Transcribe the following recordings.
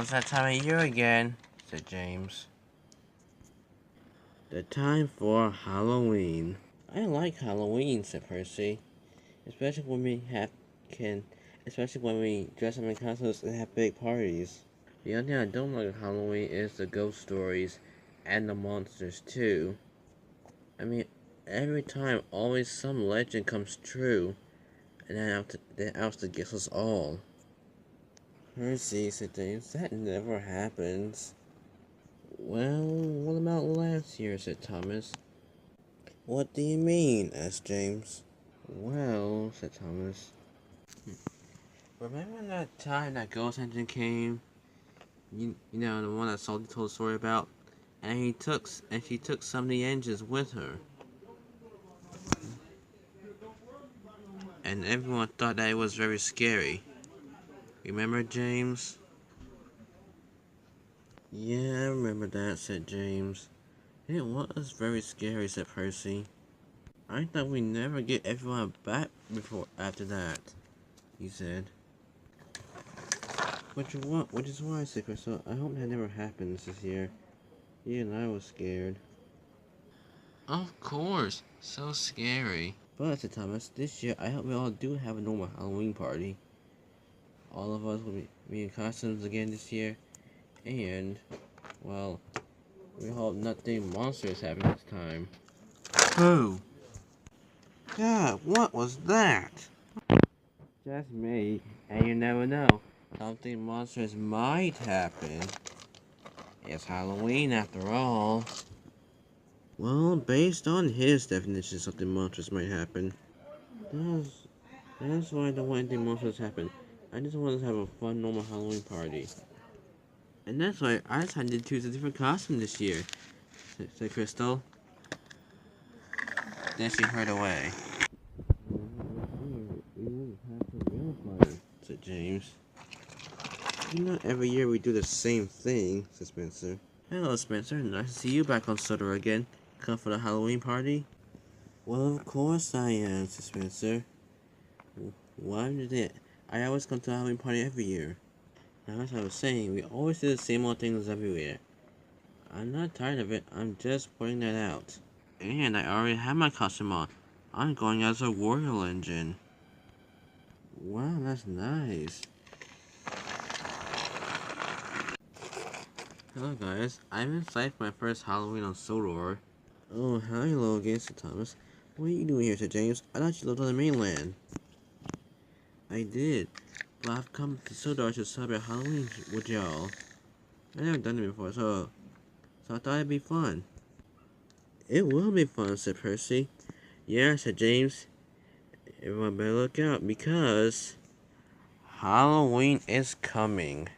it's that time of year again, said James. The time for Halloween. I like Halloween, said Percy. Especially when we dress up in costumes and have big parties. The only thing I don't like of Halloween is the ghost stories and the monsters too. I mean, every time always some legend comes true and then out to get us all. Percy, said James, that never happens. Well, what about last year, said Thomas. What do you mean, asked James. Well, said Thomas. Remember that time that ghost engine came? You know, the one that Salty told the story about? And she took some of the engines with her. And everyone thought that it was very scary. Remember, James? Yeah, I remember that, said James. It was very scary, said Percy. I thought we'd never get everyone back after that, he said. Which is why, said Crystal, I hope that never happens this year. Even I was scared. Of course, so scary. But, said Thomas, this year I hope we all do have a normal Halloween party. All of us will be in costumes again this year, and, well, we hope nothing monstrous happens this time. Who? God, what was that? Just me, and you never know. Something monstrous might happen. It's Halloween after all. Well, based on his definition, something monstrous might happen. That's why I don't want anything monstrous to happen. I just want to have a fun, normal Halloween party. And that's why I decided to choose a different costume this year, said Crystal. Then she hurried away. Said James. You know, every year we do the same thing, said Spencer. Hello, Spencer. Nice to see you back on Sutter again. Come for the Halloween party? Well, of course I am, said Spencer. Why did it? I always come to a Halloween party every year. Now, as I was saying, we always do the same old things everywhere. I'm not tired of it. I'm just pointing that out. And I already have my costume on. I'm going as a Royal Engine. Wow, that's nice. Hello guys, I'm excited for my first Halloween on Sodor. Oh, hello again, said Thomas. What are you doing here, said James? I thought you lived on the mainland. I did, but I've come to Sodor to celebrate Halloween with y'all. I've never done it before, so I thought it'd be fun. It will be fun, said Percy. Yeah, said James. Everyone better look out, because Halloween is coming.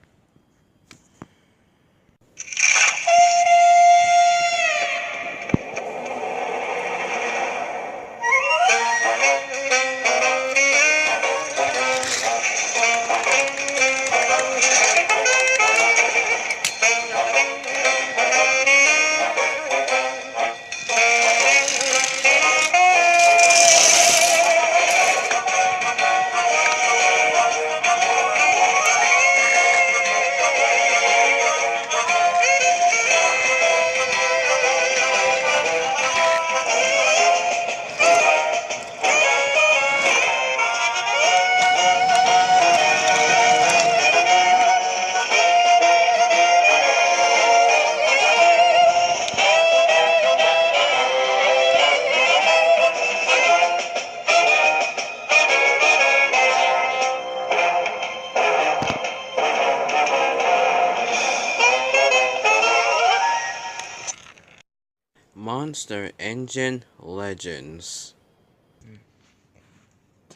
Monster Engine Legends.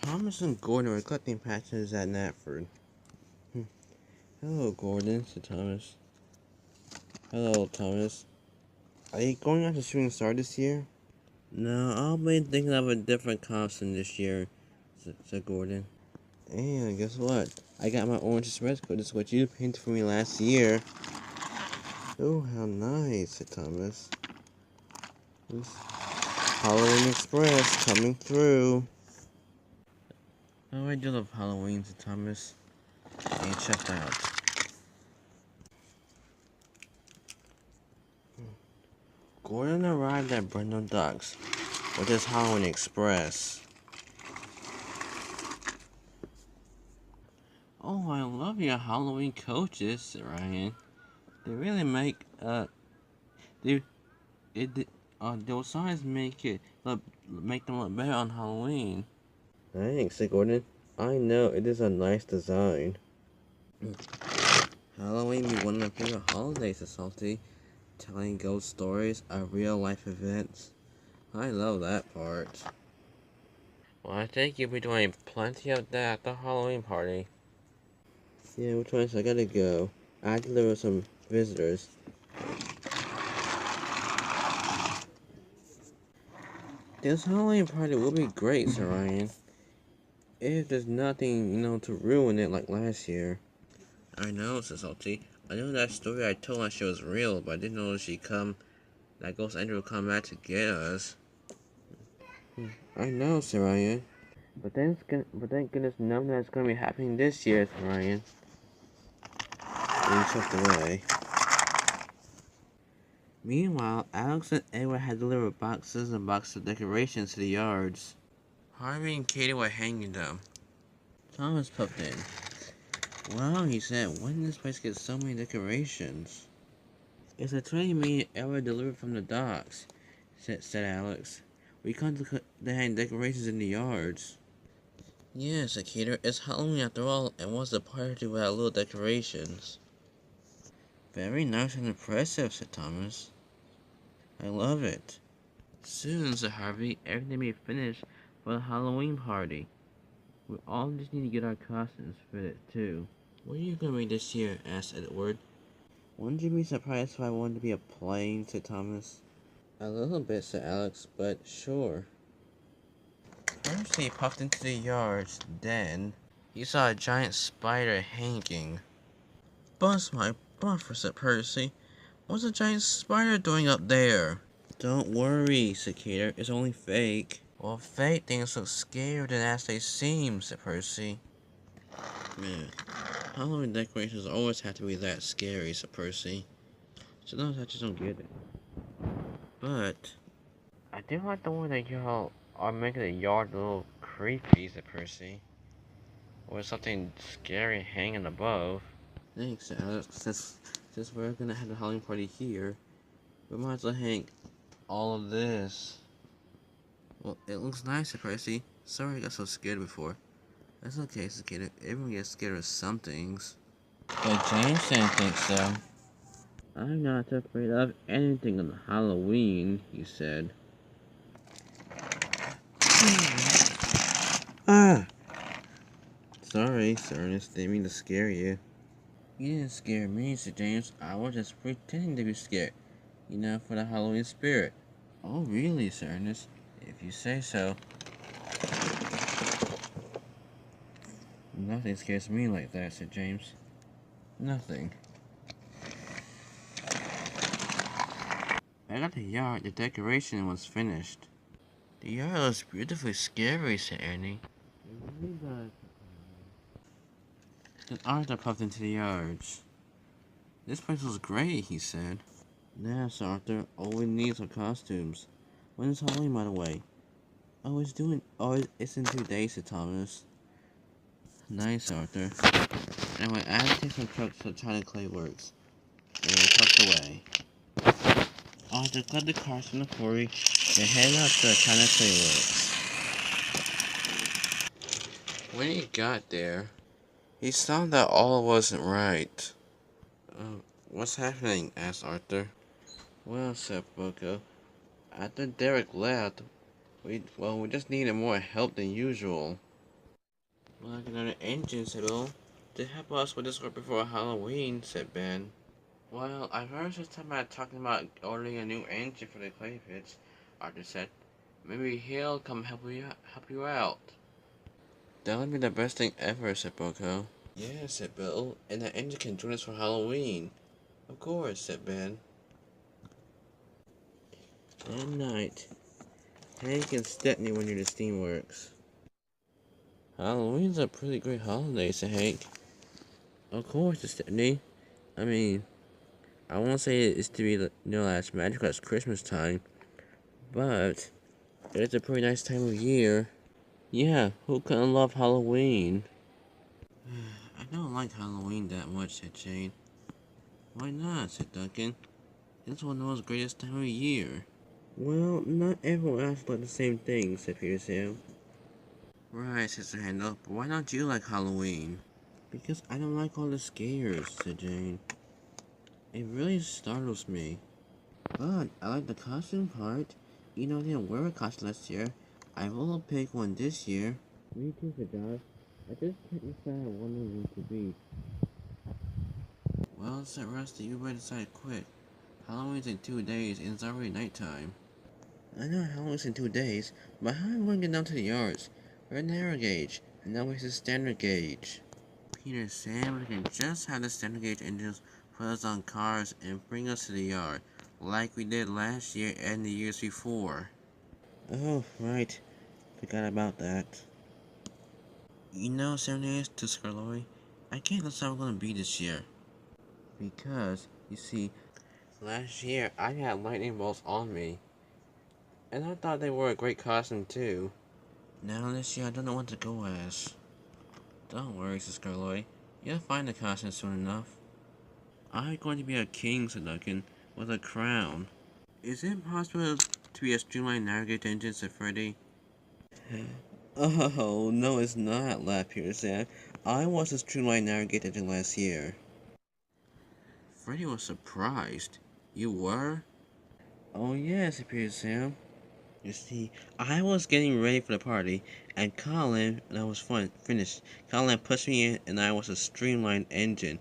Thomas and Gordon were collecting patches at Natford. Hello, Gordon, said Thomas. Hello, Thomas. Are you going out to Shooting Star this year? No, I'll be thinking of a different costume this year, said Gordon. And guess what? I got my orange red coat. This is what you painted for me last year. Oh, how nice, said Thomas. Halloween Express coming through. Oh, I do love Halloween, said Thomas. And check out. Gordon arrived at Brindle Docks with his Halloween Express. Oh, I love your Halloween coaches, said Ryan. They really make they it those signs make them look better on Halloween. Thanks, said Gordon. I know it is a nice design. Halloween be one of my favorite holidays, said Salty. Telling ghost stories of real life events. I love that part. Well, I think you'll be doing plenty of that at the Halloween party. Yeah, which one? I gotta go. I deliver some visitors. This Halloween party will be great, Sir Ryan. If there's nothing, to ruin it like last year. I know, says Salty. I know that story I told last year was real, but I didn't know that Ghost Angel would come back to get us. I know, Sir Ryan. But thank goodness none of that's gonna be happening this year, Sir Ryan. Being swept away. Meanwhile, Alex and Edward had delivered boxes and boxes of decorations to the yards. Harvey and Katie were hanging them. Thomas popped in. Wow, he said, when did this place get so many decorations? It's a 20-minute Edward delivered from the docks, said Alex. We come to hang decorations in the yards. Yes, said Kater, it's Halloween after all, and what's the party without little decorations? Very nice and impressive, said Thomas. I love it. Soon, said Harvey, everything will be finished for the Halloween party. We all just need to get our costumes fitted, too. What are you going to be this year? Asked Edward. Wouldn't you be surprised if I wanted to be a plane? Said Thomas. A little bit, said Alex, but sure. Percy popped into the yards. Then he saw a giant spider hanging. Bless my buffer, said Percy. What's a giant spider doing up there? Don't worry, said Kater. It's only fake. Well, fake things look scarier than as they seem, said Percy. Man, Halloween decorations always have to be that scary, said Percy. Sometimes I just don't get it. But I do like the one that y'all are making the yard a little creepy, said Percy. With something scary hanging above. Thanks, Alex. Since we're gonna have the Halloween party here, we might as well hang all of this. Well, it looks nice, said Percy. Sorry I got so scared before. That's okay, said Kater. Everyone gets scared of some things. But James didn't think so. I'm not afraid of anything on Halloween, he said. Ah! Sorry, Sir Ernest, didn't mean to scare you. You didn't scare me, said James. I was just pretending to be scared. For the Halloween spirit. Oh, really, Sir Ernest? If you say so. Nothing scares me like that, said James. Nothing. I got the yard. The decoration was finished. The yard looks beautifully scary, said Ernie. It really does. Then Arthur popped into the yards. This place was great, he said. Yes, Arthur. All we need are costumes. When is Halloween, by the way? It's in 2 days, said Thomas. Nice, Arthur. Anyway, I have to take some trucks to China Clay Works. They were tucked away. Arthur cut the cars from the quarry and headed out to China Clay Works. When he got there, he saw that all wasn't right. What's happening? Asked Arthur. Well, said Boko, after Derek left, we just needed more help than usual. Like another engine, said Bill. To help us with this work before Halloween, said Ben. Well, I've heard just talking about ordering a new engine for the clay pits, Arthur said. Maybe he'll come help you out. That would be the best thing ever, said Boko. Yeah, said Bill, and that engine can join us for Halloween. Of course, said Ben. That night, Hank and Stepney went near the steamworks. Halloween's a pretty great holiday, said Hank. Of course, said Stepney. I mean, I won't say it's to be as magical as Christmas time, but it's a pretty nice time of year. Yeah, who couldn't love Halloween? I don't like Halloween that much, said Jane. Why not, said Duncan. It's one of the greatest time of year. Well, not everyone acts like the same thing, said Peter Sam. Right, Sister Handel, but why don't you like Halloween? Because I don't like all the scares, said Jane. It really startles me. But I like the costume part. You know, I didn't wear a costume last year. I will pick one this year. Me too, said Josh. I just can't decide on what I'm going to be. Well, said Rusty, you better decide quick. Halloween's in 2 days and it's already nighttime. I know Halloween's in 2 days, but how am I going to get down to the yards? We're narrow gauge, and now we're the standard gauge. Peter, Sam, we can just have the standard gauge engines put us on cars and bring us to the yard, like we did last year and the years before. Oh, right. Forgot about that. You know, Serenades to Scarloy, I can't decide what we're gonna be this year. Because, you see, last year I had lightning bolts on me. And I thought they were a great costume too. Now this year I don't know what to go as. Don't worry, Sis Scarloy. You'll find the costume soon enough. I'm going to be a king, said Duncan, with a crown. Is it possible to be a streamlined navigate engine, said Freddy? Oh, no, it's not, laughed Peter Sam. I was a streamlined navigate engine last year. Freddy was surprised. You were? Oh, yes, Peter Sam. You see, I was getting ready for the party, and Colin, and I was finished. Colin pushed me in, and I was a streamlined engine.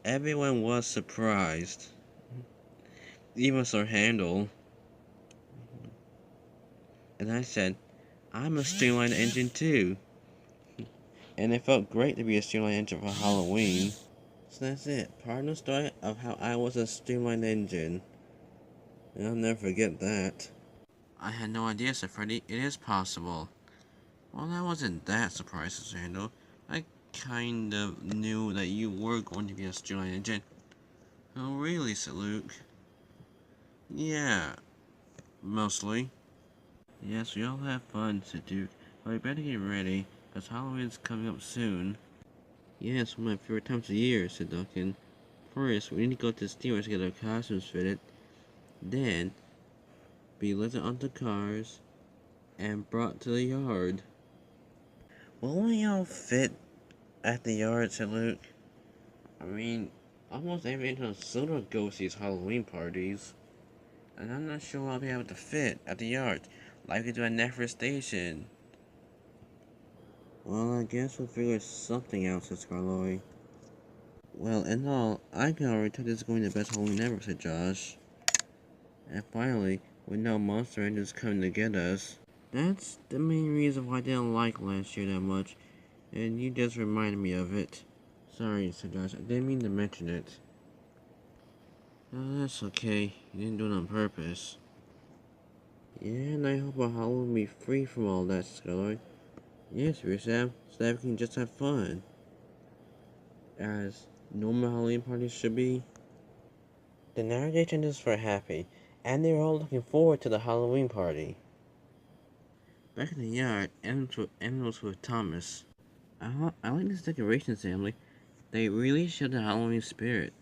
Everyone was surprised. Even Sir Handel. And I said, I'm a streamlined engine too. And it felt great to be a streamlined engine for Halloween. So that's it. Part of the story of how I was a streamlined engine. And I'll never forget that. I had no idea, Sir Freddy. It is possible. Well, I wasn't that surprised, Sir Handel. I kind of knew that you were going to be a streamlined engine. Oh, really, Sir Luke? Yeah, mostly. Yes, we all have fun, said Duke. But we better get ready, because Halloween's coming up soon. Yes, one of my favorite times of year, said Duncan. First, we need to go to the steamer to get our costumes fitted. Then, be lifted onto cars and brought to the yard. Will we all fit at the yard, said Luke? I mean, almost every international goes to these Halloween parties. And I'm not sure I'll be able to fit at the yard, like we do at Nefer Station. Well, I guess we'll figure something out, said Scarloy. Well, in all, I can already tell this is going to be the best Halloween ever, said Josh. And finally, we know Monster Engine's coming to get us. That's the main reason why I didn't like last year that much, and you just reminded me of it. Sorry, said Josh, I didn't mean to mention it. No, that's okay, you didn't do it on purpose. Yeah, and I hope our Halloween will be free from all that, Scarloy. Yes, Sam, so that we can just have fun. As normal Halloween parties should be. The narration is for happy, and they're all looking forward to the Halloween party. Back in the yard, Ellen was with Thomas. I like this decorations, Emily. They really show the Halloween spirit.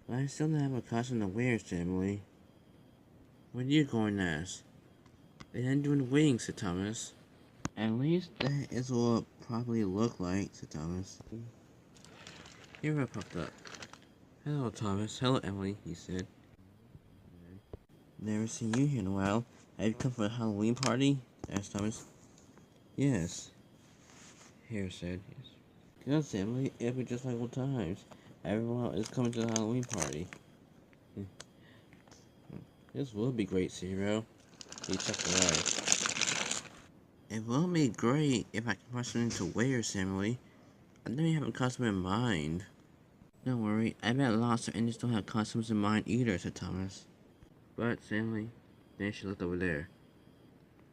But I still don't have a costume to wear, Emily. What are you going as? They didn't do the wings, said Thomas. At least that is what it probably look like, said Thomas. Hero popped up. Hello, Thomas. Hello, Emily, he said. Never seen you here in a while. Have you come for a Halloween party? Asked Thomas. Yes. Hero said. Yes. Good, Emily. It'll be just like old times. Everyone is coming to the Halloween party. This will be great, Zero. He checked the It will be great if I can find something to wear, Emily. I know you have a costume in mind. Don't worry, I bet lots of Indians don't have costumes in mind either, said Thomas. But, Stanley, then she looked over there.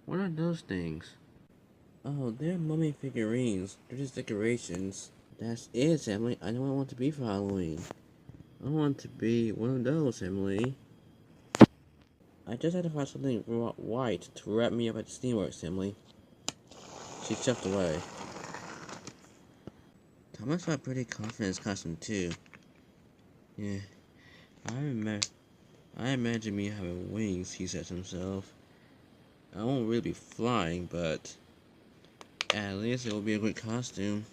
What are those things? Oh, they're mummy figurines. They're just decorations. That's it, Stanley. I know what I want to be for Halloween. I want to be one of those, Emily. I just had to find something white to wrap me up at the steamworks, Emily. She chucked away. Thomas felt pretty confident in his costume, too. Yeah, I imagine me having wings, he said to himself. I won't really be flying, but at least it will be a great costume.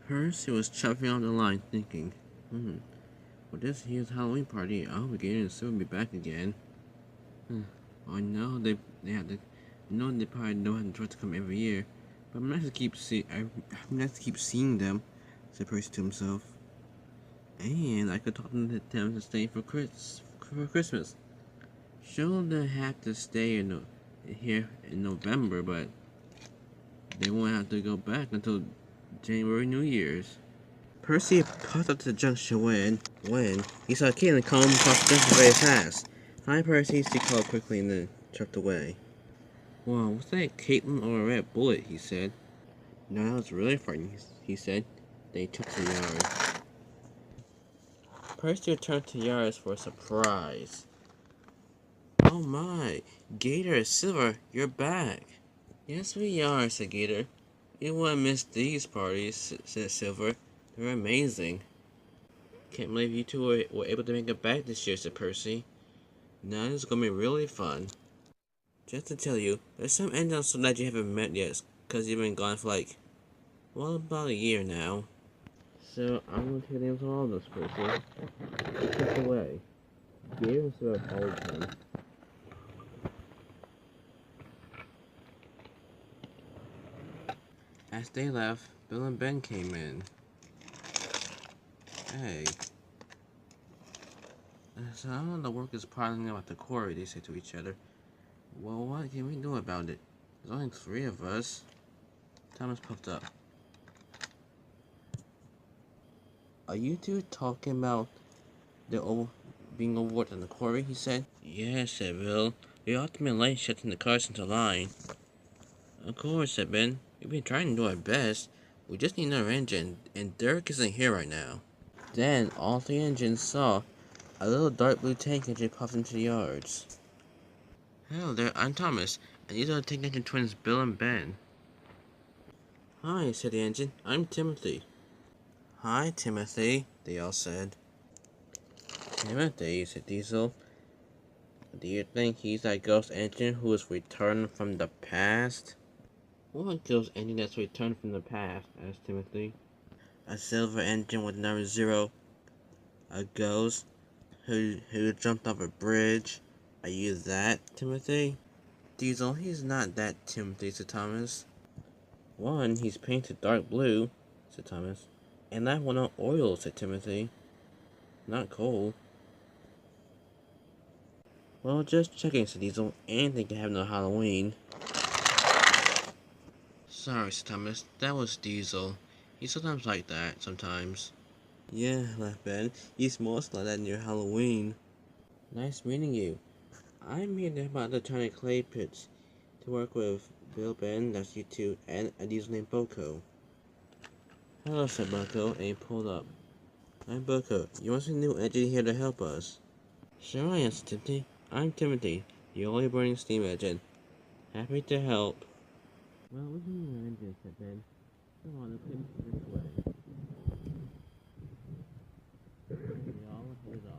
Percy was chopping off the line, thinking, for this year's Halloween party, I hope Gator and Sue will be back again. I know they have to, know they probably don't have to try to come every year, but I'm nice to keep seeing them, said Percy to himself. And I could talk them to stay for Christmas. Sure, they have to stay here in November, but they won't have to go back until January New Year's. Percy popped up to the junction when he saw Caitlin come across the junction very fast. Hi, Percy, she called quickly and then trucked away. Wow, was that Caitlin or a red bullet? He said. No, that was really frightening, he said. They took to the yard. Percy returned to the yards for a surprise. Oh my, Gator, Silver, you're back. Yes, we are, said Gator. You wouldn't miss these parties, said Silver. They're amazing. Can't believe you two were able to make it back this year, said Percy. Now this is gonna be really fun. Just to tell you, there's some angels that you haven't met yet, cause you've been gone for well, about a year now. So I'm gonna tell names on all of this, Percy. Step away. Gator sort of followed him. As they left, Bill and Ben came in. Hey. So I know the workers piling up at the quarry, they say to each other. Well, what can we do about it? There's only 3 of us. Thomas puffed up. Are you two talking about being overworked in the quarry, he said? Yes, said Bill. We ought to be late shutting the cars into line. Of course, said Ben. We've been trying to do our best. We just need another engine, and Dirk isn't here right now. Then all 3 engines saw a little dark blue tank engine pop into the yards. Hello there, I'm Thomas, and these are the tank engine twins Bill and Ben. Hi, said the engine. I'm Timothy. Hi, Timothy, they all said. Timothy, said Diesel. Do you think he's that ghost engine who is returned from the past? What ghost engine that's returned from the past? Asked Timothy. A silver engine with number 0. A ghost who jumped off a bridge. Are you that, Timothy? Diesel, he's not that, Timothy, said Thomas. One, he's painted dark blue, said Thomas. And that one on oil, said Timothy. Not coal. Well, just checking, said Diesel. Anything can happen on Halloween. Sorry, said Thomas. That was Diesel. He's sometimes like that, sometimes. Yeah, laughed Ben. He's most like that near Halloween. Nice meeting you. I'm here about the tiny clay pits to work with Bill, Ben, that's you two, and a Diesel named Boko. Hello, said Boko, and he pulled up. I'm Boko. You want some new engine here to help us? Sure, answered Timothy. I'm Timothy, the only burning steam engine. Happy to help. Well, we can use an engine, said Ben. Come on, let's get this way. And they all headed off.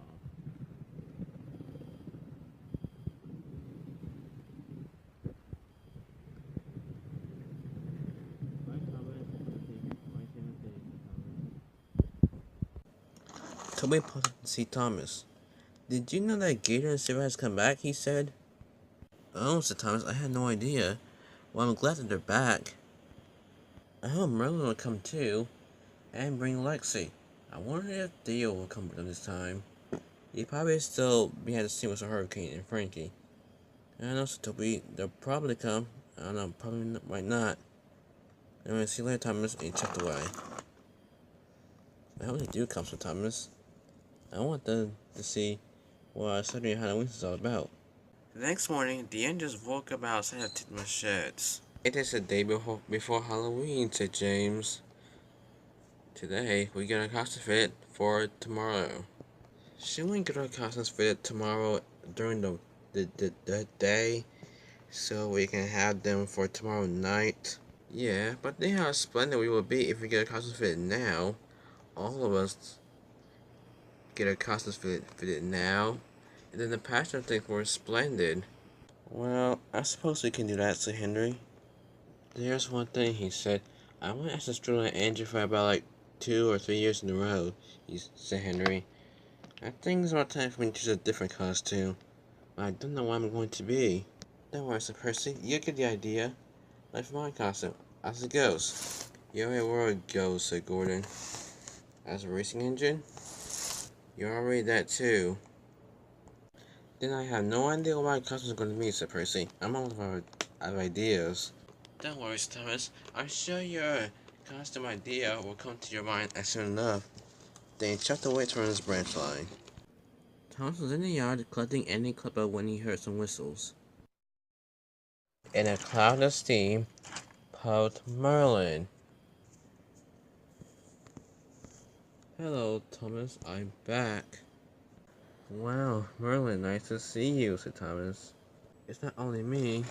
Bye, Thomas. Bye, Timothy. Toby popped up to see Thomas. Did you know that Gator and Silver has come back? He said. Oh, said Thomas. I had no idea. Well, I'm glad that they're back. I hope Merlin will come too. And bring Lexi. I wonder if Theo will come with them this time. He probably still behind the scene with a hurricane and Frankie. I don't know, so Toby, they'll probably come. I don't know, probably might not. Anyway, see you later, Thomas, and he checked away. I hope they do come, so Thomas. I want them to see what Saturday Halloween is all about. The next morning, the angels woke up outside of Titmus' sheds. It is the day before Halloween, said James. Today, we get our costume fit for tomorrow. Should we get our costumes fitted tomorrow during the day so we can have them for tomorrow night? Yeah, but think how splendid we will be if we get our costumes fitted now. All of us get our costumes fitted now, and then the pastor thinks we're splendid. Well, I suppose we can do that, Sir Henry. There's one thing he said. I want to ask the student Andrew for about like 2 or 3 years in a row, he said Henry. I think it's about time for me to choose a different costume. I don't know what I'm going to be. Don't worry, Sir Percy. You get the idea. Like for my costume, as a ghost. You already were a ghost, Sir Gordon. As a racing engine? You're already that too. Then I have no idea what my costume is going to be, Sir Percy. I'm out of ideas. Don't worry, Thomas. I'm sure your costume idea will come to your mind as soon enough. Then he chucked away to his branch line. Thomas was in the yard collecting any clipper when he heard some whistles. In a cloud of steam puffed Merlin. Hello, Thomas. I'm back. Wow, Merlin, nice to see you, said Thomas. It's not only me.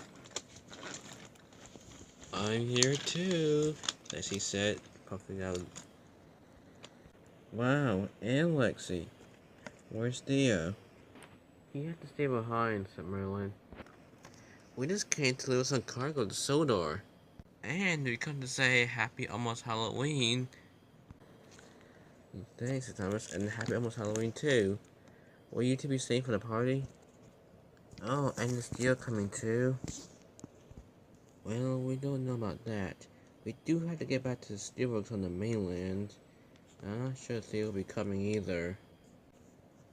I'm here too, as he said, puffing out. Wow, and Lexi. Where's Theo? He had to stay behind, said Merlin. We just came to deliver some cargo to Sodor. And we come to say happy almost Halloween. Thanks, Thomas, and happy almost Halloween too. Will you two be staying for the party? Oh, and is Theo coming too? Well, we don't know about that. We do have to get back to the steelworks on the mainland. I'm not sure Theo will be coming either.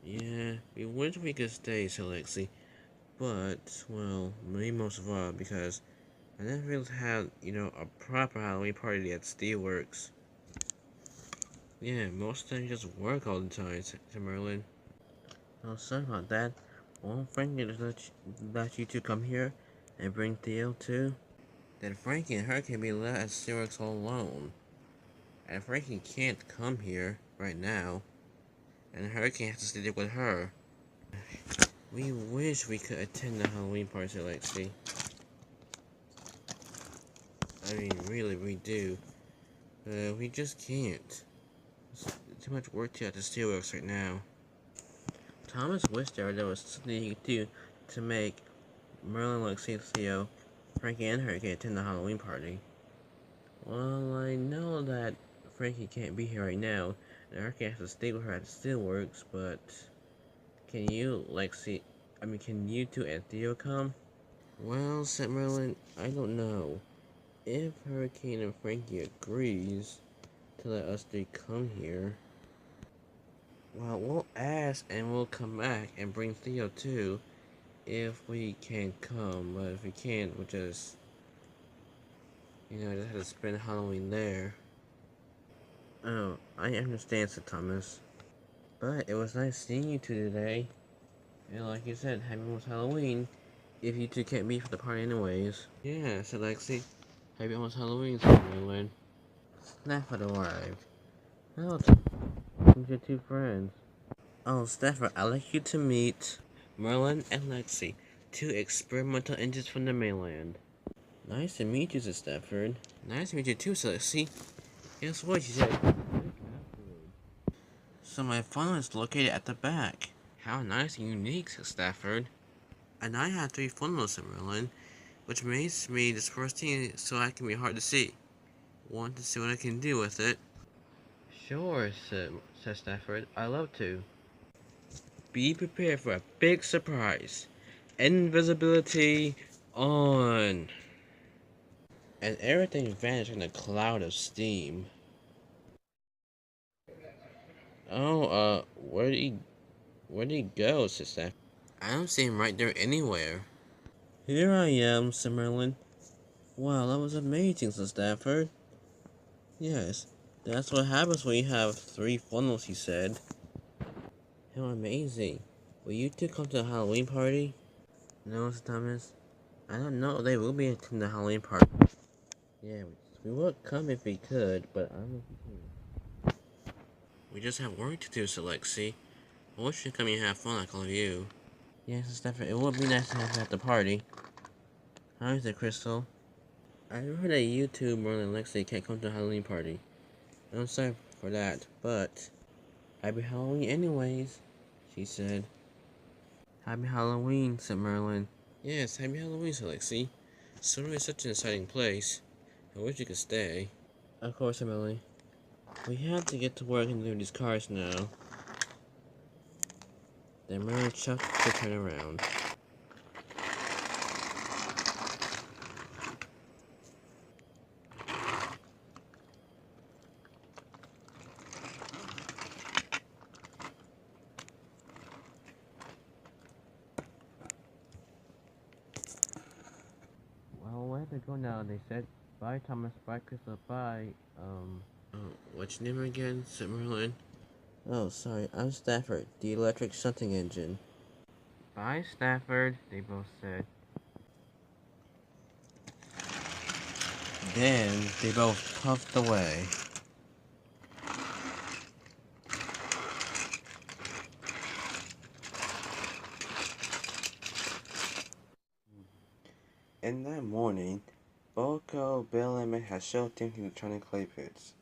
Yeah, we wish we could stay, said Lexi. But, well, me most of all, because I never really had, a proper Halloween party at Steelworks. Yeah, most of the time you just work all the time, said Merlin. Oh, sorry about that. Won't Frankie just let you two come here and bring Theo too? Then Frankie and her can be left at Steelworks all alone. And Frankie can't come here right now. And Hurricane has to stay there with her. We wish we could attend the Halloween party, Lexi. I mean, really, we do. We just can't. There's too much work to do at the Steelworks right now. Thomas wished there was something he could do to make Merlin, Lexi, Theo, Frankie, and Hurricane attend the Halloween party. Well, I know that Frankie can't be here right now, and Hurricane has to stay with her at the Steelworks, but can you, can you two and Theo come? Well, said Merlin, I don't know. If Hurricane and Frankie agrees to let us three come here, well, we'll ask and we'll come back and bring Theo too, if we can come. But if we can't, we'll just, just have to spend Halloween there. Oh, I understand, said Thomas. But it was nice seeing you two today. And like you said, happy almost Halloween, if you two can't be for the party anyways. Yeah, said Lexi. Happy almost Halloween, said Merlin. Stafford arrived. Hello, meet your two friends. Oh, Stafford, I'd like you to meet Merlin and Lexi, two experimental engines from the mainland. Nice to meet you, said Stafford. Nice to meet you too, said Lexi. Guess what, she said. So my funnel is located at the back. How nice and unique, said Stafford. And I have 3 funnels, said Merlin, which makes me disperse so I can be hard to see. Want to see what I can do with it? Sure, said Stafford. I love to. Be prepared for a big surprise. Invisibility on. And everything vanished in a cloud of steam. Oh, where'd he go, said Stafford. I don't see him right there anywhere. Here I am, said Merlin. Wow, that was amazing, said Stafford. Yes, that's what happens when you have 3 funnels, he said. How amazing. Will you two come to the Halloween party? No, Mr. Thomas. I don't know. They will be attending the Halloween party. Yeah, we would come if we could, but I don't know if we can. We just have work to do, Alexi. I wish you'd come here and have fun like all of you. Yes, it's definitely. It would be nice to have you at the party. How is it, Crystal? I heard that you two, Merlin and Lexi, can't come to the Halloween party. I'm sorry for that, but happy Halloween anyways, she said. Happy Halloween, said Merlin. Yes, happy Halloween, said Lexi. Summer is such an exciting place. I wish you could stay. Of course, Emily. We have to get to work and do these cars now. Then Merlin chucked to turn around. Well, we have to go now, they said. Bye, Thomas. Bye, Crystal. Bye. Oh, what's your name again? Said Merlin. Oh, sorry. I'm Stafford, the electric shunting engine. Bye, Stafford, they both said. Then they both puffed away. In that morning, Boko, Bill, and Matt had showed Timothy the turning clay pits.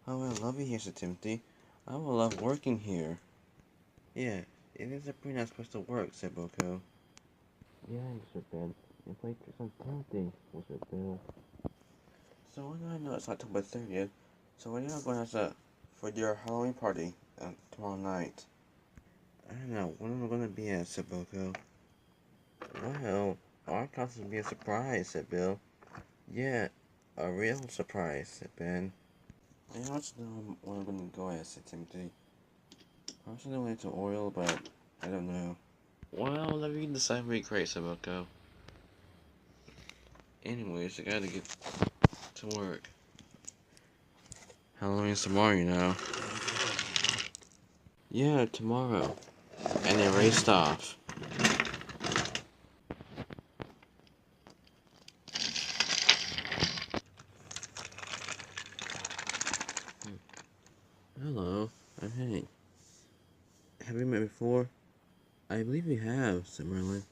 Oh, I love it here, said Timothy. I will love working here. Yeah, it is a pretty nice place to work, said Boko. Yeah, said Ben. And play tricks on Timothy, said Bill. So I know it's October 30th, so when are you going to for your Halloween party tomorrow night? I don't know, when am I going to be at, said Boko. Well, our costume will be a surprise, said Bill. Yeah, a real surprise, said Ben. I also know where I'm going to go at, said Timothy. I was on the way to Oriole, but I don't know. Well, let me decide where you create, said Boko. Anyways, I gotta get to work. Halloween's tomorrow, you know. Yeah, tomorrow. And they raced off. Hello, I'm Hank. Have we met before? I believe we have, said Merlin.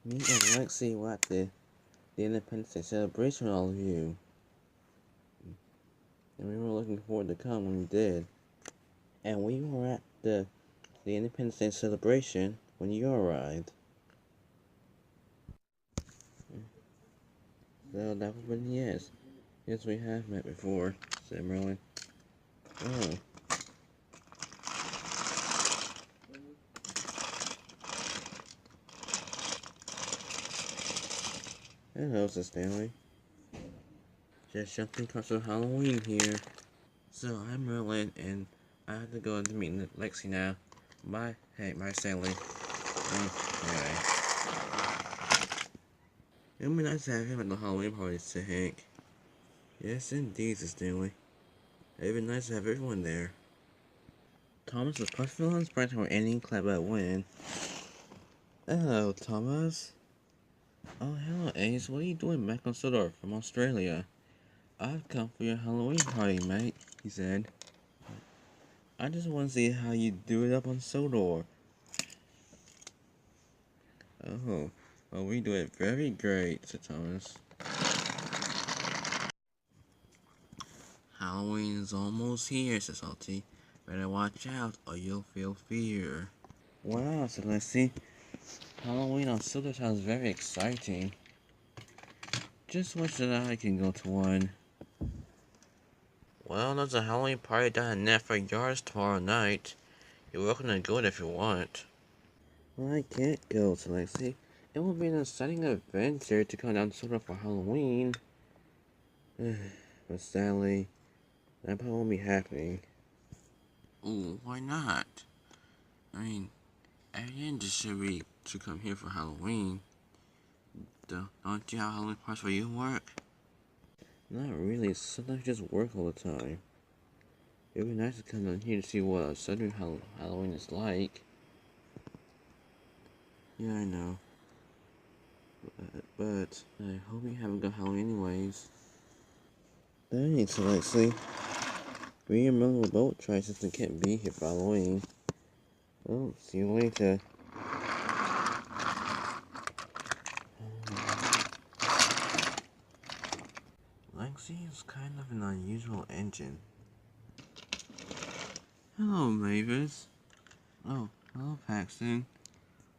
Me and Lexi were at the Independence Day celebration with all of you. And we were looking forward to come when we did. And we were at the Independence Day celebration when you arrived. So that would have been yes. Yes, we have met before, said Merlin. Oh. Hello, said Stanley. Just jumping across of Halloween here. So I'm Merlin, and I have to go to meet Lexi now. Bye. Hey, bye, Stanley. Okay. It would be nice to have him at the Halloween party, said Hank. Yes, indeed, said Stanley. It'd be nice to have everyone there. Thomas was puffing on his breath for any clap at win. Hello, Thomas. Oh, hello, Ace. What are you doing back on Sodor from Australia? I've come for your Halloween party, mate, he said. I just want to see how you do it up on Sodor. Oh, well, we do it very great, said Thomas. Halloween is almost here, said Salty. Better watch out or you'll feel fear. Wow, said Leslie. Halloween on Sodor sounds very exciting. Just wish that I can go to one. Well, there's a Halloween party down in Netflix Yards tomorrow night. You're welcome to go if you want. Well, I can't go, said Lexi. It will be an exciting adventure to come down to Soda for Halloween. But sadly, that probably won't be happening. Oh, why not? I mean, every industry should come here for Halloween. Don't you have Halloween parties where you work? Not really. Sometimes I just work all the time. It would be nice to come down here to see what a Southern Halloween is like. Yeah, I know. But I hope you have a good Halloween anyways. Thanks, Alexi. Me and Mom will both try since I can't be here for Halloween. Well, see you later. Lexi is kind of an unusual engine. Hello, Mavis. Oh, hello, Paxton.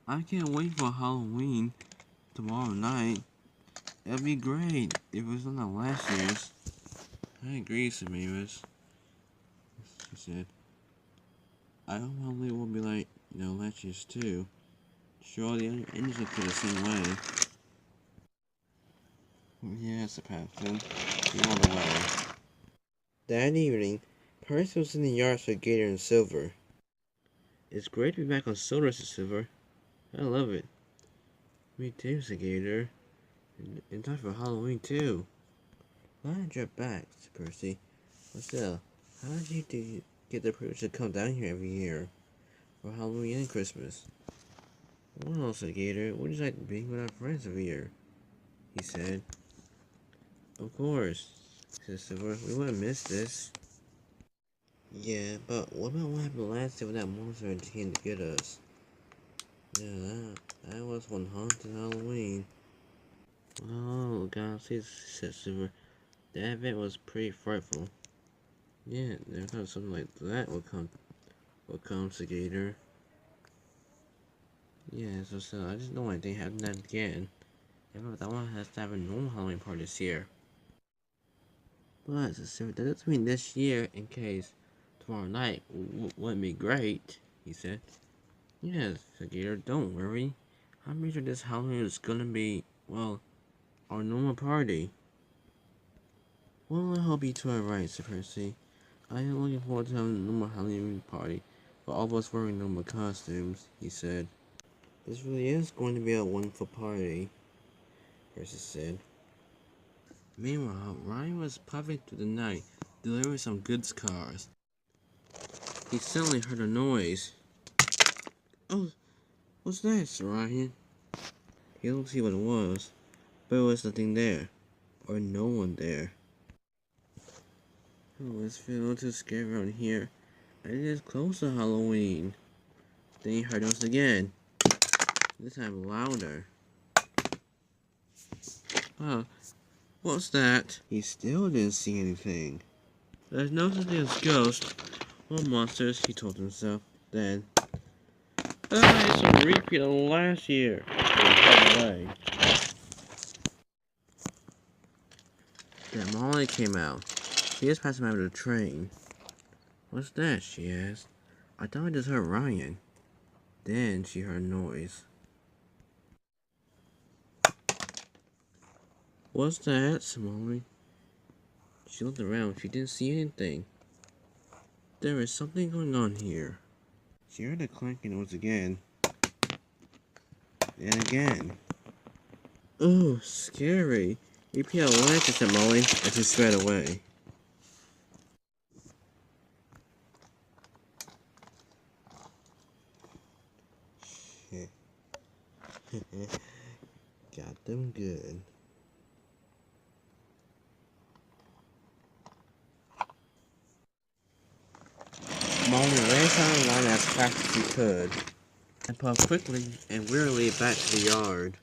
I can't wait for Halloween tomorrow night. It'll be great if it was not last year's. I agree, said Mavis. She said, I hope Halloween will be like, last year's too. Sure, the other engines will feel the same way. Yes, Paxton. You're on the way. That evening, Percy was in the yard with Gator and Silver. It's great to be back on Solar, said Silver. I love it. Me too, said Gator. In time for Halloween too. Glad you're back, said Percy. But still, how did you get the privilege to come down here every year for Halloween and Christmas? Well, said Gator, we just like being with our friends every year, he said. Of course, said Silver. We wouldn't miss this. Yeah, but what about what happened last year when that monster came to get us? Yeah, that was one haunted Halloween. Oh, God, said Silver. That event was pretty frightful. Yeah, never thought something like that would come to Gator. Yeah, so I just don't want anything happen that again. I want us to have a normal Halloween party this year. But so that doesn't mean this year, in case tomorrow night wouldn't be great, he said. Yes, said Gator, don't worry. I'm pretty sure this Halloween is gonna be, well, our normal party. Well, I hope you two are right, said Percy. I am looking forward to having a normal Halloween party, for all of us wearing normal costumes, he said. This really is going to be a wonderful party, Percy said. Meanwhile, Ryan was puffing through the night, delivering some goods cars. He suddenly heard a noise. Oh, what's that, Sir Ryan? He looked to see what it was, but there was nothing there, or no one there. Oh, it's feeling too scary around here. It is close to Halloween. Then he heard us again. This time louder. Oh, what's that? He still didn't see anything. There's no such thing as ghosts or monsters, he told himself. Then, it's a repeat of last year. Away. Then Molly came out. She just passed him out of the train. What's that? She asked. I thought I just heard Ryan. Then she heard a noise. What's that? Said Molly. She looked around. She didn't see anything. There is something going on here. She heard the clanking noise again. And again. Oh, scary. Repeat out loud, said Molly, as she sped away. Got them good. Molly ran down the line as fast as she could, and puffed quickly and wearily back to the yard.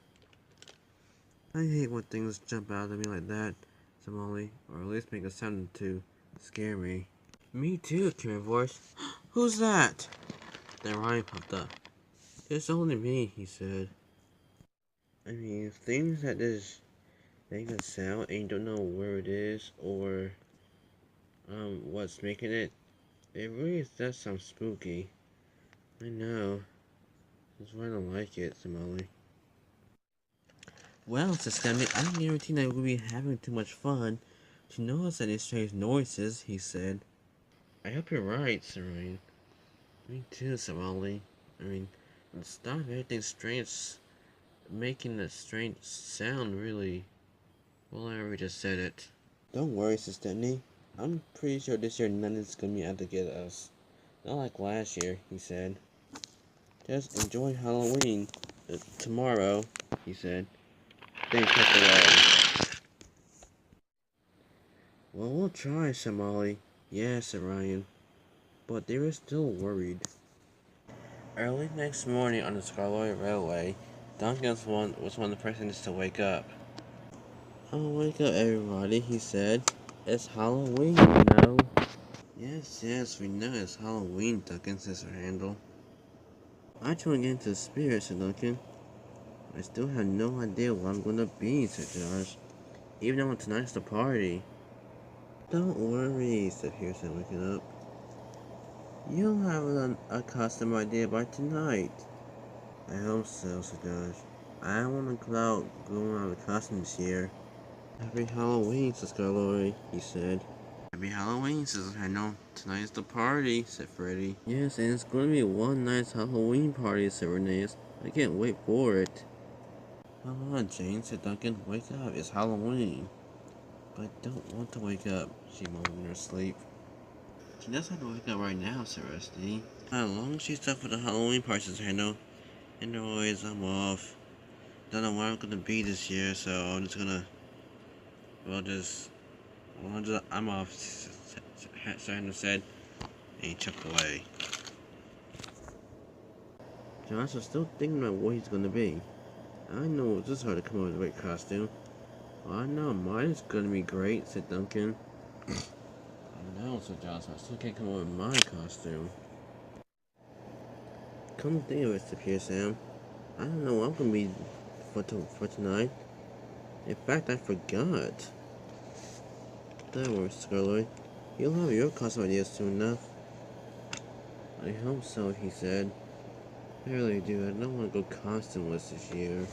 I hate when things jump out at me like that, said Molly, or at least make a sound to scare me. Me too, came her voice. Who's that? Then Ryan popped up. It's only me, he said. I mean, things that just make a sound and you don't know where it is or what's making it, it really does sound spooky. I know. That's why I don't like it, said Molly. Well, said Stephanie, I don't guarantee that we'll be having too much fun. To notice any strange noises, he said. I hope you're right, said Ryan. Me too, said Molly. I mean, stop everything strange, making a strange sound, really. Well, I already just said it. Don't worry, said Stephanie. I'm pretty sure this year none is gonna be out to get us. Not like last year, he said. Just enjoy Halloween tomorrow, he said. Then he kept away. Well, we'll try, said Molly. Yes, said Ryan, but they were still worried. Early next morning on the Scarlet Railway, Duncan was one of the persons to wake up. "Oh, wake up, everybody," he said. "It's Halloween, you know." "Yes, yes, we know it's Halloween," Duncan says her handle. "I try to get into the spirit," said Duncan. "I still have no idea what I'm gonna be," said Josh. "Even though tonight's the party." "Don't worry," said Pearson, waking up. "You'll have a costume idea by tonight." "I hope so," said Josh. "I don't want to go out of costume this year." "Happy Halloween," says Scarlet, he said. "Happy Halloween," says I know. "Tonight's the party," said Freddy. "Yes, and it's going to be one nice Halloween party," said Renee. "I can't wait for it." "Come on, Jane," said Duncan. "Wake up, it's Halloween." "But I don't want to wake up," she moaned in her sleep. "She doesn't have to wake up right now," said Rusty. "As long as she's up for the Halloween party," says Handle. "Anyways, I'm off. Don't know where I'm gonna be this year, so I'm just gonna, I'm off," Sandra said, and he chucked away. Josh was still thinking about what he's gonna be. "I know it's just hard to come up with a great costume." "Well, I know mine's gonna be great," said Duncan. "I know," said Josh, "I still can't come up with my costume." "Come to think of it," said Sam, "I don't know what I'm gonna be for tonight. In fact, I forgot." "Don't worry, Scarlet. You'll have your costume ideas soon enough." "I hope so," he said. "I really do. I don't want to go costumeless this year."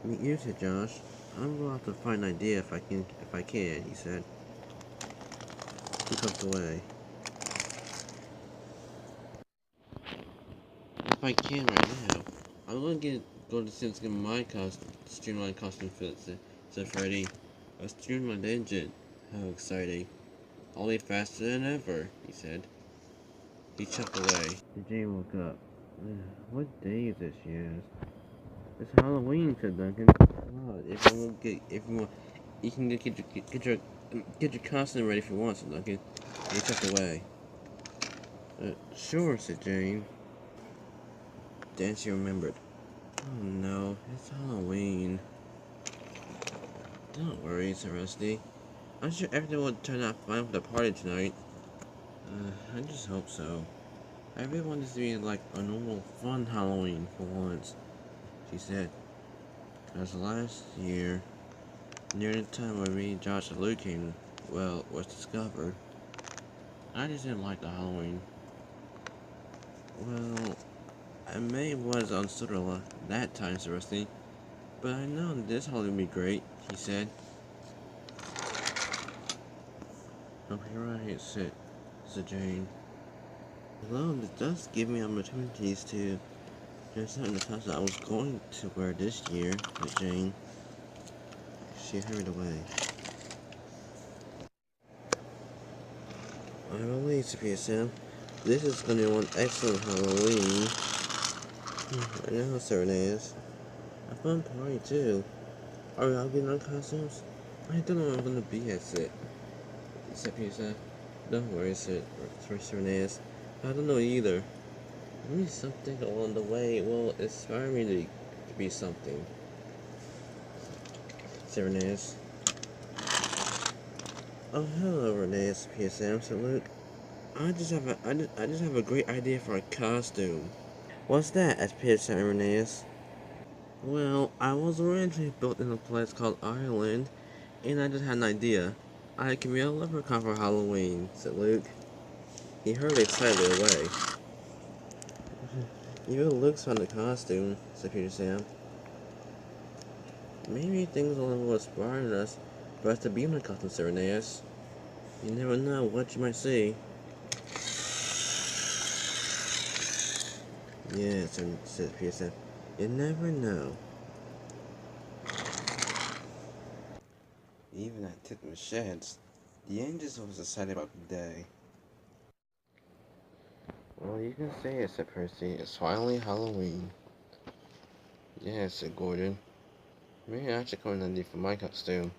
"Me either," said Josh. "I'm gonna have to find an idea if I can," he said. He puffed away. "If I can right now, I'm gonna go to Sims get my streamlined costume fit," said Freddy. "A streamlined engine. How exciting. I'll be faster than ever," he said. He chucked away. Jane woke up. "What day is this year?" "It's Halloween," said Duncan. "Wow, if you want, you can get your costume ready if you want," said Duncan. He chucked away. Sure," said Jane. Then she remembered. "Oh no, it's Halloween." "Don't worry," said Rusty. "I'm sure everything will turn out fine for the party tonight." I just hope so. I really want this to be like a normal, fun Halloween for once," she said. "Because last year, near the time when me, Josh, and Luke was discovered, I just didn't like the Halloween. Well, I may was understood a lot that time," said Rusty. "But I know this Halloween will be great," he said. "Oh, you're right," said Jane. "Although this does give me opportunities to dress up in the costume I was going to wear this year," said Jane. She hurried away. "I believe," said Sam. "This is going to be one excellent Halloween." "I know how certain it is. A fun party, too. Are we all getting our costumes?" "I don't know what I'm going to be yet," said Sam. "Don't worry," said Renee's. "I don't know either. Maybe something along the way will inspire me to be something," said Renee's. "Oh, hello, Renee's," Sam, said Luke. I just have a great idea for a costume." "What's that?" asked Sam and Renee's. "Well, I was originally built in a place called Ireland, and I just had an idea. I can be a leprechaun for Halloween," said Luke. He hurried excitedly away. "You Luke's found a costume," said Sam. "Maybe things will inspire us for us to be in a costume," said Renee's. "You never know what you might see." "Yeah," said Sam. "You never know." Even at Titman's sheds, the Angels was excited about the day. "Well, you can say it," said Percy. "It's finally Halloween." "Yeah," said Gordon. "Maybe I should come in handy for my costume."